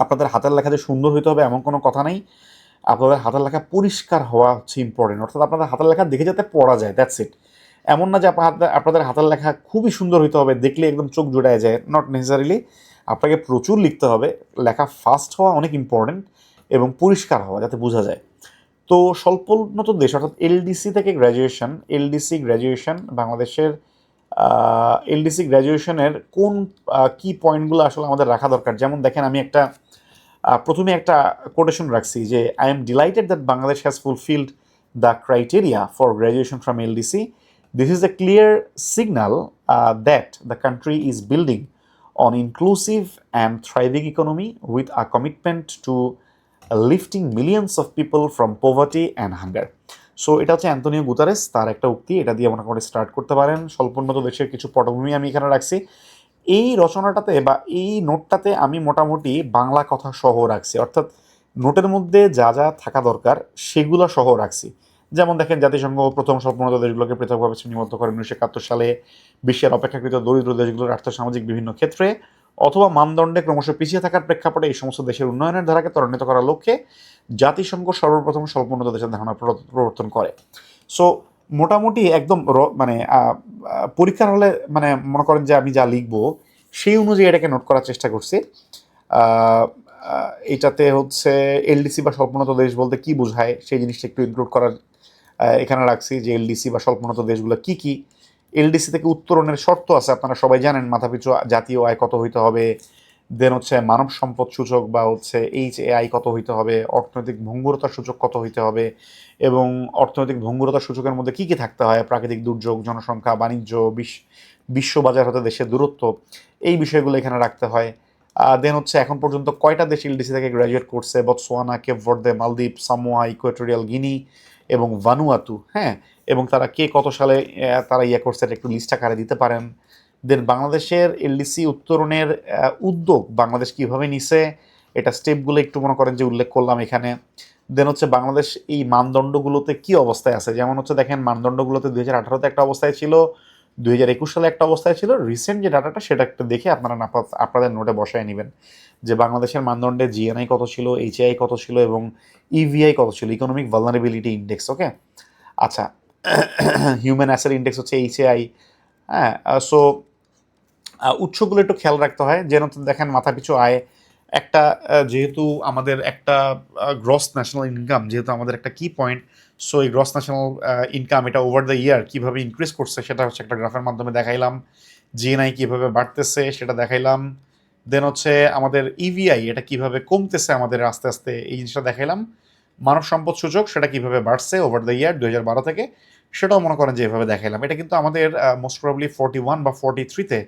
আপনাদের হাতের লেখা যে সুন্দর হইতে হবে এমন কোনো কথা নেই, আপনাদের হাতের লেখা পরিষ্কার হওয়া হচ্ছে ইম্পর্টেন্ট। অর্থাৎ আপনাদের হাতের লেখা দেখে যাতে পড়া যায়, দ্যাটস ইট। এমন না যে আপনাদের হাতের লেখা খুবই সুন্দর হইতে হবে, দেখলে একদম চোখ জুড়ায় যায়, নট নেসেসারিলি। আপনাকে প্রচুর লিখতে হবে, লেখা ফাস্ট হওয়া অনেক ইম্পর্টেন্ট এবং পরিষ্কার হওয়া যাতে বোঝা যায়। তো স্বল্পোন্নত দেশ অর্থাৎ এলডিসি গ্র্যাজুয়েশন বাংলাদেশের এলডিসি গ্র্যাজুয়েশনের কোন কি পয়েন্টগুলো আসলে আমাদের রাখা দরকার। যেমন দেখেন আমি একটা প্রথমে একটা কোটেশন রাখছি যে I am delighted that Bangladesh has fulfilled the criteria for graduation from LDC. This is a clear signal that the country is building on inclusive and thriving economy with a commitment to lifting millions of people from poverty and hunger. So এটা হচ্ছে Antonio Guterres, তার একটা উক্তি, এটা দিয়ে মোটামুটি start করতে পারেন। স্বল্পোন্নত দেশের কিছু পটভূমি আমি এখানে রাখছি। এই রচনাটাতে বা এই নোটটাতে আমি মোটামুটি বাংলা কথা সহ রাখছি, অর্থাৎ নোটের মধ্যে যা যা থাকা দরকার সেগুলো সহ রাখছি। যেমন দেখেন জাতিসংঘ প্রথম স্বল্পোন্নত দেশগুলোকে পৃথকভাবে শ্রেণীবদ্ধ করেন 1971 সালে, বিশ্বের অপেক্ষাকৃত দরিদ্র দেশগুলোর আর্থসামাজিক বিভিন্ন ক্ষেত্রে অথবা মানদণ্ডে ক্রমশ পিছিয়ে থাকার প্রেক্ষাপটে এই সমস্ত দেশের উন্নয়নের ধারাকে ত্বরান্বিত করার লক্ষ্যে জাতিসংঘ সর্বপ্রথম স্বল্পোন্নত দেশের ধারণা প্রবর্তন করে। সো মোটামুটি একদম মানে পরীক্ষার হলে মানে মনে করেন যে আমি যা লিখবো সেই অনুযায়ী এটাকে নোট করার চেষ্টা করছি। এটাতে হচ্ছে এলডিসি বা স্বল্পোন্নত দেশ বলতে কি বোঝায় সেই জিনিসটা একটু ইনক্লুড করার এখানে রাখছি, যে এলডিসি বা স্বল্পোন্নত দেশগুলো কি কি। এলডিসি থেকে উত্তরণের শর্ত আছে, আপনারা সবাই জানেন, মাথাপিছু জাতীয় আয় কত হইতে হবে, দেন হচ্ছে মানব সম্পদ সূচক বা হচ্ছে HAI কত হইতে হবে, অর্থনৈতিক ভঙ্গুরতার সূচক কত হইতে হবে, এবং অর্থনৈতিক ভঙ্গুরতার সূচকের মধ্যে কি কি থাকতে হয়, প্রাকৃতিক দুর্যোগ, জনসংখ্যা, বাণিজ্য, বিশ্ববাজার হতে দেশের দূরত্ব, এই বিষয়গুলো এখানে রাখতে হয়। দেন হচ্ছে এখন পর্যন্ত কয়টা দেশ এলডিসি থেকে গ্র্যাজুয়েট করছে, বতসোয়ানা, কেপ ভার্দে, মালদ্বীপ, সামোয়া, ইকুয়েটোরিয়াল গিনি এবং ভানুয়াতু, হ্যাঁ, এবং তারা কে কত সালে তারা করছে এটা একটু লিস্ট আকারে দিতে পারেন। দেন বাংলাদেশের এলডিসি উত্তরণের উদ্যোগ বাংলাদেশ কীভাবে নিছে, এটা স্টেপগুলো একটু মনে করেন যে উল্লেখ করলাম এখানে। দেন হচ্ছে বাংলাদেশ এই মানদণ্ডগুলোতে কি অবস্থায় আছে, যেমন হচ্ছে দেখেন মানদণ্ডগুলোতে 2018-তে একটা অবস্থায় ছিল, 2021 সালে একটা অবস্থায় ছিল, রিসেন্ট যে ডাটাটা সেটা একটু দেখে আপনারা আপনাদের নোটে বসায় নেবেন যে বাংলাদেশের মানদণ্ডে জিএনআই কত ছিল, HAI কত ছিল এবং ইভিআই কত ছিল, ইকোনমিক ভালনারেবিলিটি ইন্ডেক্স। ওকে, আচ্ছা, হিউম্যান অ্যাসেট ইন্ডেক্স হচ্ছে HAI। হ্যাঁ, সো উৎসগুলো একটু খেয়াল রাখতে হয়। যেন দেখেন মাথাপিছু আয় একটা যেহেতু আমাদের একটা গ্রস ন্যাশনাল ইনকাম যেহেতু আমাদের একটা কি পয়েন্ট, সো এই গ্রস ন্যাশনাল ইনকাম এটা ওভার দ্য ইয়ার কীভাবে ইনক্রিজ করছে সেটা হচ্ছে একটা গ্রাফের মাধ্যমে দেখাইলাম। জিএনআই কীভাবে বাড়তেছে সেটা দেখাইলাম। দেন হচ্ছে আমাদের ইভিআই এটা কীভাবে কমতেছে আমাদের আস্তে আস্তে, এই জিনিসটা দেখাইলাম। মানব সম্পদ সূচক সেটা কীভাবে বাড়ছে ওভার দ্য ইয়ার 2012 থেকে, সেটাও মনে করেন যে এভাবে দেখাইলাম। এটা কিন্তু আমাদের মোস্ট প্রবলি 41 বা 43-তে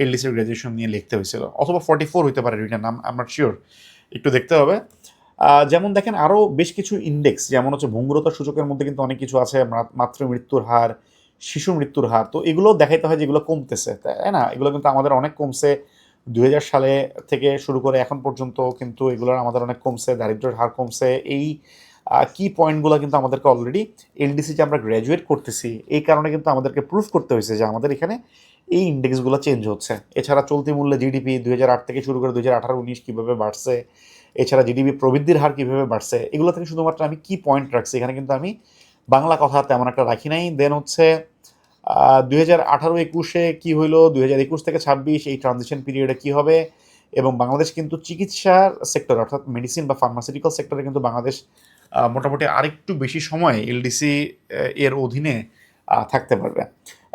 এলডিসির গ্র্যাজুয়েশন নিয়ে লিখতে হয়েছিল, অথবা 44 হতে পারে return, I am not sure, একটু দেখতে হবে। যেমন দেখেন আরও বেশ কিছু ইন্ডেক্স, যেমন হচ্ছে ভঙ্গুরতা সূচকের মধ্যে কিন্তু অনেক কিছু আছে, মাতৃ মৃত্যুর হার, শিশু মৃত্যুর হার, তো এগুলো দেখাইতে হয় যেগুলো কমতেছে, তাই না? এগুলো কিন্তু আমাদের অনেক কমছে 2000 সালে থেকে শুরু করে এখন পর্যন্ত, কিন্তু এগুলোর আমাদের অনেক কমছে, দারিদ্র্যের হার কমছে। এই কি পয়েন্টগুলো কিন্তু আমাদেরকে অলরেডি এলডিসি যে আমরা গ্র্যাজুয়েট করতেছি এই কারণে কিন্তু আমাদেরকে প্রুফ করতে হয়েছে যে আমাদের এখানে এই ইন্ডেক্সগুলো চেঞ্জ হচ্ছে। এছাড়া চলতি মূল্যে জিডিপি 2008 থেকে শুরু করে 2018-19 কীভাবে বাড়ছে, এছাড়া জিডিপি প্রবৃদ্ধির হার কীভাবে বাড়ছে, এগুলো থেকে শুধুমাত্র আমি কি পয়েন্ট রাখছি, এখানে কিন্তু আমি বাংলা কথা তেমন একটা রাখি নাই। দেন হচ্ছে 2018-21-এ কী হইলো, 2021 থেকে 26 এই ট্রানজিশন পিরিয়ডে কী হবে, এবং বাংলাদেশ কিন্তু চিকিৎসার সেক্টর অর্থাৎ মেডিসিন বা ফার্মাসিউটিক্যাল সেক্টরে কিন্তু বাংলাদেশ মোটামুটি আরেকটু বেশি সময় এলডিসি এর অধীনে থাকতে পারবে।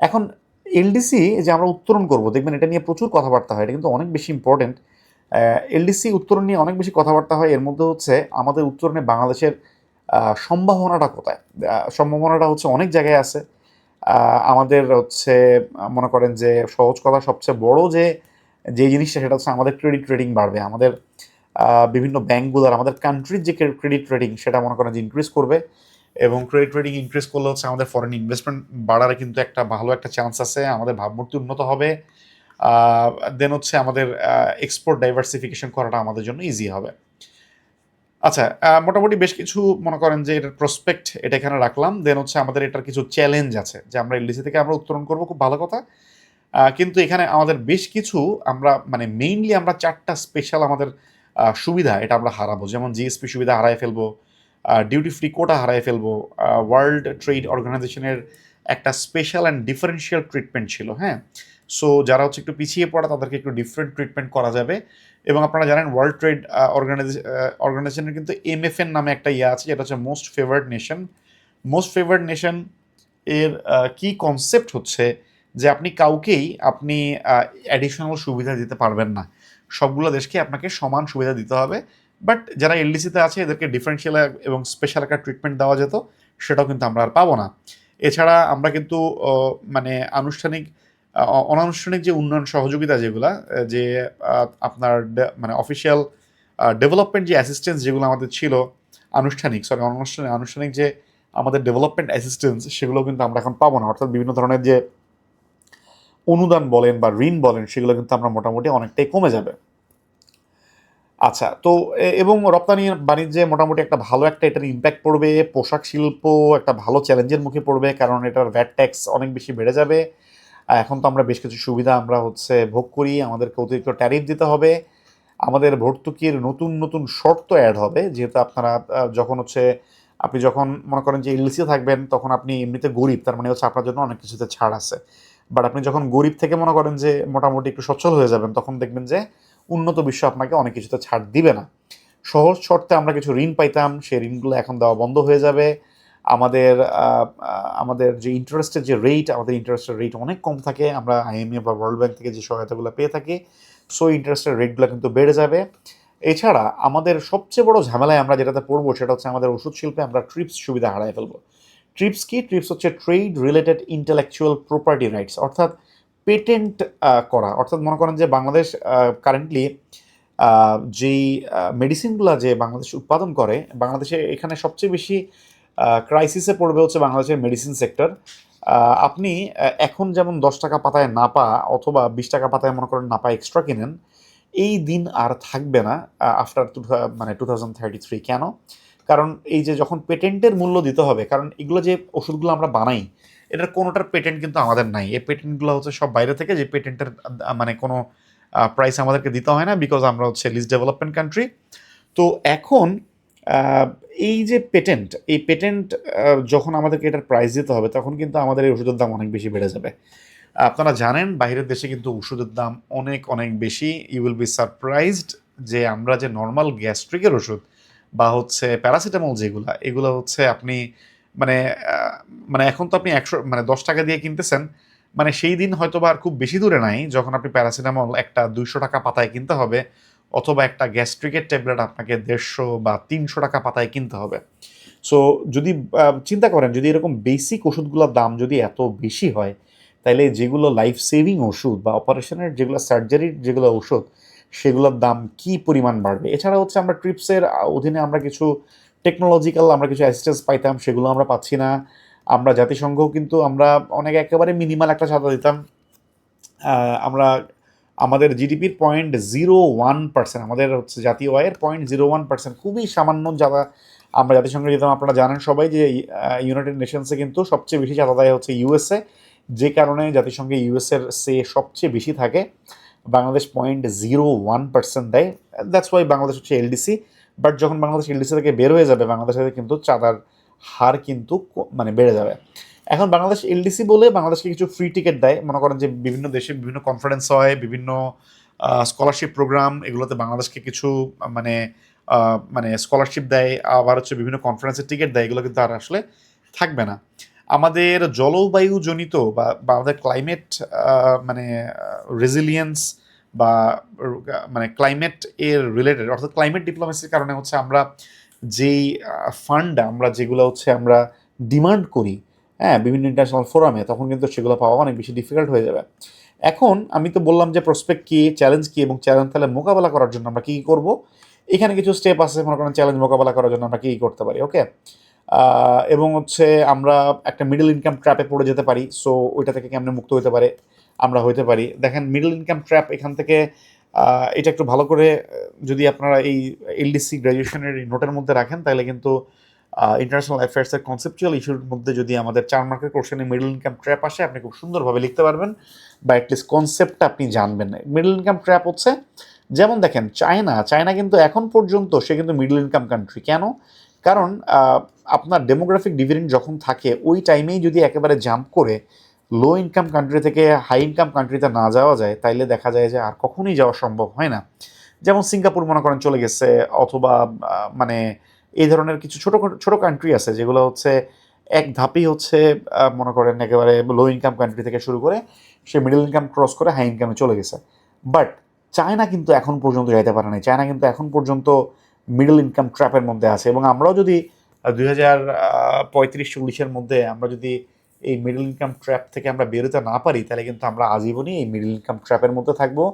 এখন এলডিসি যে আমরা উত্তরণ করব, দেখবেন এটা নিয়ে প্রচুর কথাবার্তা হয়, এটা কিন্তু অনেক বেশি ইম্পর্টেন্ট। এলডিসি উত্তরণ নিয়ে অনেক বেশি কথাবার্তা হয়, এর মধ্যে হচ্ছে আমাদের উত্তরণে বাংলাদেশের সম্ভাবনাটা কোথায়। সম্ভাবনাটা হচ্ছে অনেক জায়গায় আছে। আমাদের হচ্ছে মনে করেন যে সহজ কথা সবচেয়ে বড় যে জিনিসটা সেটা হচ্ছে আমাদের ক্রেডিট রেটিং বাড়বে, আমাদের বিভিন্ন ব্যাঙ্কগুলোর আমাদের কান্ট্রির যে ক্রেডিট রেটিং সেটা মনে করেন যে ইনক্রিজ করবে, এবং ক্রেডিট রেটিং ইনক্রিজ করলে হচ্ছে আমাদের ফরেন ইনভেস্টমেন্ট বাড়ার কিন্তু একটা ভালো একটা চান্স আছে, আমাদের ভাবমূর্তি উন্নত হবে। দেন হচ্ছে আমাদের এক্সপোর্ট ডাইভার্সিফিকেশন করাটা আমাদের জন্য ইজি হবে। আচ্ছা, মোটামুটি বেশ কিছু মনে করেন যে এটার প্রসপেক্ট এটা এখানে রাখলাম। দেন হচ্ছে আমাদের এটার কিছু চ্যালেঞ্জ আছে যে আমরা এলডিসি থেকে আমরা উত্তরণ করবো, খুব ভালো কথা। কিন্তু এখানে আমাদের বেশ কিছু আমরা মানে মেইনলি আমরা 4টা স্পেশাল আমাদের সুবিধা এটা আমরা হারাবো, যেমন জিএসপি সুবিধা হারায় ফেলবো, ডিউটি ফ্রি কোটা হারায় ফেলবো, ওয়ার্ল্ড ট্রেড অর্গানাইজেশনের একটা স্পেশাল অ্যান্ড ডিফারেন্সিয়াল ট্রিটমেন্ট ছিল, হ্যাঁ। সো যারা হচ্ছে একটু পিছিয়ে পড়া তাদেরকে একটু ডিফারেন্ট ট্রিটমেন্ট করা যাবে। এবং আপনারা জানেন ওয়ার্ল্ড ট্রেড অর্গানাইজেশনের কিন্তু MFN নামে একটা আছে, যেটা হচ্ছে most favoured nation. Most favoured nation এর কি কনসেপ্ট হচ্ছে যে আপনি কাউকেই আপনি অ্যাডিশনাল সুবিধা দিতে পারবেন না, সবগুলো দেশকে আপনাকে সমান সুবিধা দিতে হবে। বাট যারা এলডিসিতে আছে এদেরকে ডিফারেন্সিয়াল এবং স্পেশাল একটা ট্রিটমেন্ট দেওয়া যেত, সেটাও কিন্তু আমরা আর পাবো না। এছাড়া আমরা কিন্তু মানে আনুষ্ঠানিক অনানুষ্ঠানিক যে উন্নয়ন সহযোগিতা যেগুলা, যে আপনার মানে অফিসিয়াল ডেভেলপমেন্ট যে অ্যাসিস্ট্যান্স যেগুলো আমাদের ছিল, আনুষ্ঠানিক যে আমাদের ডেভেলপমেন্ট অ্যাসিস্ট্যান্স সেগুলো কিন্তু আমরা এখন পাবো না। অর্থাৎ বিভিন্ন ধরনের যে অনুদান বলেন বা ঋণ বলেন সেগুলো কিন্তু আমরা মোটামুটি অনেকটাই কমে যাবে। আচ্ছা, তো এবং রপ্তানি বাণিজ্যে মোটামুটি একটা ভালো একটা এটার ইম্প্যাক্ট পড়বে। পোশাক শিল্প একটা ভালো চ্যালেঞ্জের মুখে পড়বে, কারণ এটার ভ্যাট ট্যাক্স অনেক বেশি বেড়ে যাবে। এখন তো আমরা বেশ কিছু সুবিধা আমরা হচ্ছে ভোগ করি, আমাদেরকে অতিরিক্ত ট্যারিফ দিতে হবে, আমাদের ভর্তুকির নতুন নতুন শর্ত অ্যাড হবে, যেহেতু আপনারা যখন হচ্ছে আপনি যখন মনে করেন যে এলসিতে থাকবেন তখন আপনি এমনিতে গরিব, তার মানে হচ্ছে আপনার জন্য অনেক কিছুতে ছাড় আছে। বাট আপনি যখন গরিব থেকে মনে করেন যে মোটামুটি একটু সচ্ছল হয়ে যাবেন, তখন দেখবেন যে উন্নত বিশ্ব আপনাকে অনেক কিছুতে ছাড় দিবে না। সহজ শর্তে আমরা কিছু ঋণ পাইতাম, সেই ঋণগুলো এখন দেওয়া বন্ধ হয়ে যাবে। আমাদের আমাদের যে ইন্টারেস্টের যে রেট, আমাদের ইন্টারেস্টের রেট অনেক কম থাকে, আমরা আইএমএফ বা ওয়ার্ল্ড ব্যাংক থেকে যে সহায়তাগুলো পেয়ে থাকি, সো ইন্টারেস্টের রেটগুলো কিন্তু বেড়ে যাবে। এছাড়া আমাদের সবচেয়ে বড় ঝামেলায় আমরা যেটাতে পড়বো সেটা হচ্ছে আমাদের ওষুধ শিল্পে আমরা ট্রিপস সুবিধা হারায় ফেলবো। ট্রিপস কি? ট্রিপস হচ্ছে trade related intellectual property rights, অর্থাৎ পেটেন্ট করা। অর্থাৎ মনে করেন যে বাংলাদেশ কারেন্টলি যেই মেডিসিনগুলো যে বাংলাদেশ উৎপাদন করে, বাংলাদেশে এখানে সবচেয়ে বেশি ক্রাইসিসে পড়বে হচ্ছে বাংলাদেশের মেডিসিন সেক্টর। আপনি এখন যেমন 10 টাকা পাতায় নাপা অথবা 20 টাকা পাতায় মনে করেন নাপা এক্সট্রা কিনেন, এই দিন আর থাকবে না আফটার মানে 2033। কেন? কারণ এই যে যখন পেটেন্টের মূল্য দিতে হবে, কারণ এগুলো যে ওষুধগুলো আমরা বানাই এটার কোনোটার পেটেন্ট কিন্তু আমাদের নাই, এই পেটেন্টগুলো হচ্ছে সব বাইরে থেকে, যে পেটেন্টের মানে কোনো প্রাইস আমাদেরকে দিতে হয় না, বিকজ আমরা হচ্ছে লিস্ট ডেভেলপমেন্ট কান্ট্রি। তো এখন আহ, এই যে পেটেন্ট, এই পেটেন্ট যখন আমাদেরকে এটার প্রাইস দিতে হবে তখন কিন্তু আমাদের এই ওষুধের দাম অনেক বেশি বেড়ে যাবে। আপনারা জানেন বাইরের দেশে কিন্তু ওষুধের দাম অনেক অনেক বেশি। ইউ উইল বি সারপ্রাইজড যে আমরা যে নর্মাল গ্যাস্ট্রিকের ওষুধ বা হচ্ছে প্যারাসিটামল যেগুলো, এগুলো হচ্ছে আপনি মানে মানে এখন তো আপনি 10 টাকা দিয়ে কিনতেছেন, মানে সেই দিন হয়তো বা আর খুব বেশি দূরে নাই যখন আপনি প্যারাসিটামল একটা 200 টাকা পাতায় কিনতে হবে, অথবা একটা গ্যাস্ট্রিকের ট্যাবলেট আপনাকে 150 বা 300 টাকা পাতায় কিনতে হবে। সো যদি চিন্তা করেন যদি এরকম বেসিক ওষুধগুলোর দাম যদি এত বেশি হয়, তাইলে যেগুলো লাইফ সেভিং ওষুধ বা অপারেশনের যেগুলো সার্জারির যেগুলো ওষুধ, সেগুলোর দাম কি পরিমাণ বাড়বে। এছাড়া হচ্ছে আমরা ট্রিপসের অধীনে আমরা কিছু টেকনোলজিক্যাল আমরা কিছু অ্যাসিস্ট্যান্স পাইতাম, সেগুলো আমরা পাচ্ছি না। আমরা জাতিসংঘ কিন্তু আমরা অনেক একেবারে মিনিমাল একটা চাঁদা দিতাম। আমরা আমাদের জিডিপির 0.01%, আমাদের হচ্ছে জাতীয় আয়ের 0.01%, খুবই সামান্য চাঁদা আমরা জাতিসংঘে দিতাম। আপনারা জানেন সবাই যে ইউনাইটেড নেশনসে কিন্তু সবচেয়ে বেশি চাঁদা দেয় হচ্ছে ইউএসএ, যে কারণে জাতিসংঘে ইউএসএর সে সবচেয়ে বেশি থাকে। বাংলাদেশ 0.01% দেয়, দ্যাটস ওয়াই বাংলাদেশ হচ্ছে এলডিসি। বাট যখন বাংলাদেশ এলডিসি থেকে বের হয়ে যাবে, বাংলাদেশে কিন্তু চাঁদার হার কিন্তু মানে বেড়ে যাবে। এখন বাংলাদেশ এলডিসি বলে বাংলাদেশকে কিছু ফ্রি টিকিট দেয়, মনে করেন যে বিভিন্ন দেশে বিভিন্ন কনফারেন্স হয়, বিভিন্ন স্কলারশিপ প্রোগ্রাম, এগুলোতে বাংলাদেশকে কিছু মানে মানে স্কলারশিপ দেয়, আবার হচ্ছে বিভিন্ন কনফারেন্সের টিকিট দেয়, এগুলো কিন্তু আর আসলে থাকবে না। আমাদের জলবায়ু জনিত বা আমাদের ক্লাইমেট মানে রেজিলিয়েন্স বা মানে ক্লাইমেট এর রিলেটেড, অর্থাৎ ক্লাইমেট ডিপ্লোমেসির কারণে হচ্ছে আমরা যেই ফান্ড আমরা যেগুলো হচ্ছে আমরা ডিমান্ড করি, হ্যাঁ, বিভিন্ন ইন্টারন্যাশনাল ফোরামে, তখন কিন্তু সেগুলো পাওয়া অনেক বেশি ডিফিকাল্ট হয়ে যাবে। এখন আমি তো বললাম যে প্রসপেক্ট কি, চ্যালেঞ্জ কি, এবং চ্যালেঞ্জ তাহলে মোকাবেলা করার জন্য আমরা কী কী করবো। এখানে কিছু স্টেপ আছে, মনে করেন চ্যালেঞ্জ মোকাবেলা করার জন্য আমরা কী কী করতে পারি। ওকে, এবং হচ্ছে আমরা একটা মিডল ইনকাম ট্র্যাপে পড়ে যেতে পারি। সো ওইটা থেকে কেমনে মুক্ত হতে পারে আমরা হইতে পারি। দেখেন মিডল ইনকাম ট্র্যাপ, এখান থেকে এটা একটু ভালো করে যদি আপনারা এই এলডিসি গ্র্যাজুয়েশনের নোটের মধ্যে রাখেন, তাহলে কিন্তু ইন্টারন্যাশনাল অ্যাফেয়ার্সের কনসেপচুয়াল ইস্যুর মধ্যে যদি আমাদের 4 মার্কের কোশ্চেনে মিডল ইনকাম ট্র্যাপ আসে, আপনি খুব সুন্দরভাবে লিখতে পারবেন, বা অ্যাটলিস্ট কনসেপ্টটা আপনি জানবেন। মিডল ইনকাম ট্র্যাপ হচ্ছে যেমন দেখেন চায়না কিন্তু এখন পর্যন্ত সে কিন্তু মিডল ইনকাম কান্ট্রি। কেন? কারণ আপনার ডেমোগ্রাফিক ডিভিডেন্ড যখন থাকে ওই টাইমেই যদি একেবারে জাম্প করে লো ইনকাম কান্ট্রি থেকে হাই ইনকাম কান্ট্রিতে না যাওয়া যায়, তাইলে দেখা যায় যে আর কখনোই যাওয়া সম্ভব হয় না। যেমন সিঙ্গাপুর মনে করেন চলে গেছে, অথবা মানে এই ধরনের কিছু ছোটো ছোটো কান্ট্রি আছে যেগুলো হচ্ছে এক ধাপেই হচ্ছে মনে করেন একেবারে লো ইনকাম কান্ট্রি থেকে শুরু করে সে মিডল ইনকাম ক্রস করে হাই ইনকামে চলে গেছে। বাট চায়না কিন্তু এখন পর্যন্ত যাইতে পারে নাই, চায়না কিন্তু এখন পর্যন্ত মিডল ইনকাম ট্র্যাপের মধ্যে আছে। এবং আমরাও যদি 2035-40-এর মধ্যে আমরা যদি এই মিডল ইনকাম ট্র্যাপ থেকে আমরা বেরোতে না পারি, তাহলে কিন্তু আমরা আজীবনই এই মিডল ইনকাম ট্র্যাপের মধ্যে থাকবো,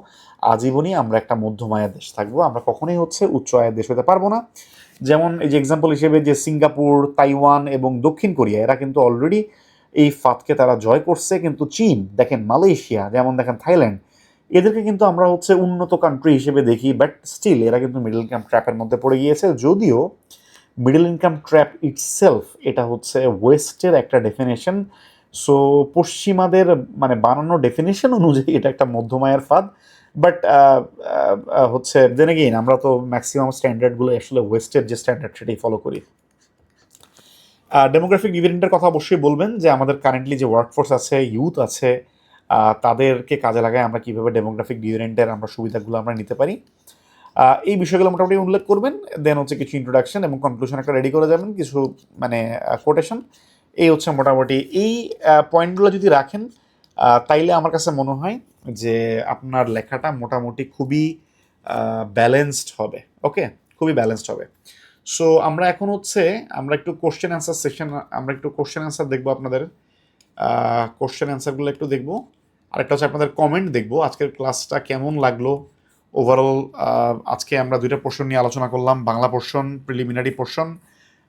আজীবনই আমরা একটা মধ্যম আয়ের দেশ থাকবো, আমরা কখনোই হচ্ছে উচ্চ আয়ের দেশ হতে পারবো না। যেমন এই যে এক্সাম্পল হিসেবে যে সিঙ্গাপুর, তাইওয়ান এবং দক্ষিণ কোরিয়া, এরা কিন্তু অলরেডি এই ফাঁদকে তারা জয় করছে। কিন্তু চীন দেখেন, মালয়েশিয়া, যেমন দেখেন থাইল্যান্ড, এদেরকে কিন্তু আমরা হচ্ছে উন্নত কান্ট্রি হিসেবে দেখি, বাট স্টিল এরা কিন্তু মিডল ইনকাম ট্র্যাপের মধ্যে পড়ে গিয়েছে। যদিও মিডল ইনকাম ট্র্যাপ ইটসেলফ এটা হচ্ছে ওয়েস্টের একটা ডেফিনেশন, সো পশ্চিমাদের মানে বানানো ডেফিনেশন অনুযায়ী এটা একটা মধ্যমায়ের ফাঁদ, বাট হচ্ছে দেন এগেইন আমরা তো ম্যাক্সিমাম স্ট্যান্ডার্ডগুলো আসলে ওয়েস্টের যে স্ট্যান্ডার্ড সেটাই ফলো করি। ডেমোগ্রাফিক ডিভিডেন্ডের কথা অবশ্যই বলবেন যে আমাদের কারেন্টলি যে ওয়ার্কফোর্স আছে, ইউথ আছে, তাদেরকে কাজে লাগায় আমরা কীভাবে ডেমোগ্রাফিক ডিভিডেন্ডের আমরা সুবিধাগুলো আমরা নিতে পারি, এই বিষয়গুলো মোটামুটি উল্লেখ করবেন। দেন হচ্ছে কিছু ইন্ট্রোডাকশন এবং কনক্লুশন একটা রেডি করে যাবেন, কিছু মানে কোটেশন। এই হচ্ছে মোটামুটি এই পয়েন্টগুলো যদি রাখেন তাইলে আমার কাছে মনে হয় যে আপনার লেখাটা মোটামুটি খুবই ব্যালেন্সড হবে। ওকে, খুবই ব্যালেন্সড হবে। সো আমরা এখন হচ্ছে আমরা একটু কোশ্চেন অ্যান্সার সেকশন, আমরা একটু কোশ্চেন অ্যান্সার দেখবো, আপনাদের কোশ্চেন অ্যান্সারগুলো একটু দেখবো। আরেকটা হচ্ছে আপনাদের কমেন্ট দেখবো, আজকের ক্লাসটা কেমন লাগলো ওভারঅল। আজকে আমরা দুইটা পোর্শন নিয়ে আলোচনা করলাম, বাংলা পোর্শন, প্রিলিমিনারি পোর্শন,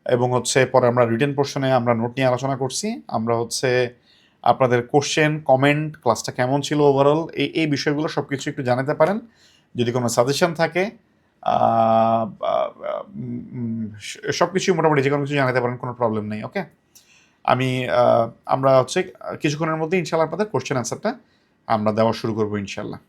এবং হচ্ছে পরে আমরা রিটেন পোর্শনে আমরা নোট নিয়ে আলোচনা করছি। আমরা হচ্ছে আপনাদের কোশ্চেন, কমেন্ট, ক্লাসটা কেমন ছিল ওভারঅল, এই বিষয়গুলো সব কিছু একটু জানাতে পারেন। যদি কোনো সাজেশন থাকে সব কিছুই মোটামুটি যে কোনো কিছু জানাতে পারেন, কোনো প্রবলেম নেই। ওকে, আমরা হচ্ছে কিছুক্ষণের মধ্যে ইনশাল্লাহ আপনাদের কোশ্চেন অ্যান্সারটা আমরা দেওয়া শুরু করবো ইনশাল্লাহ।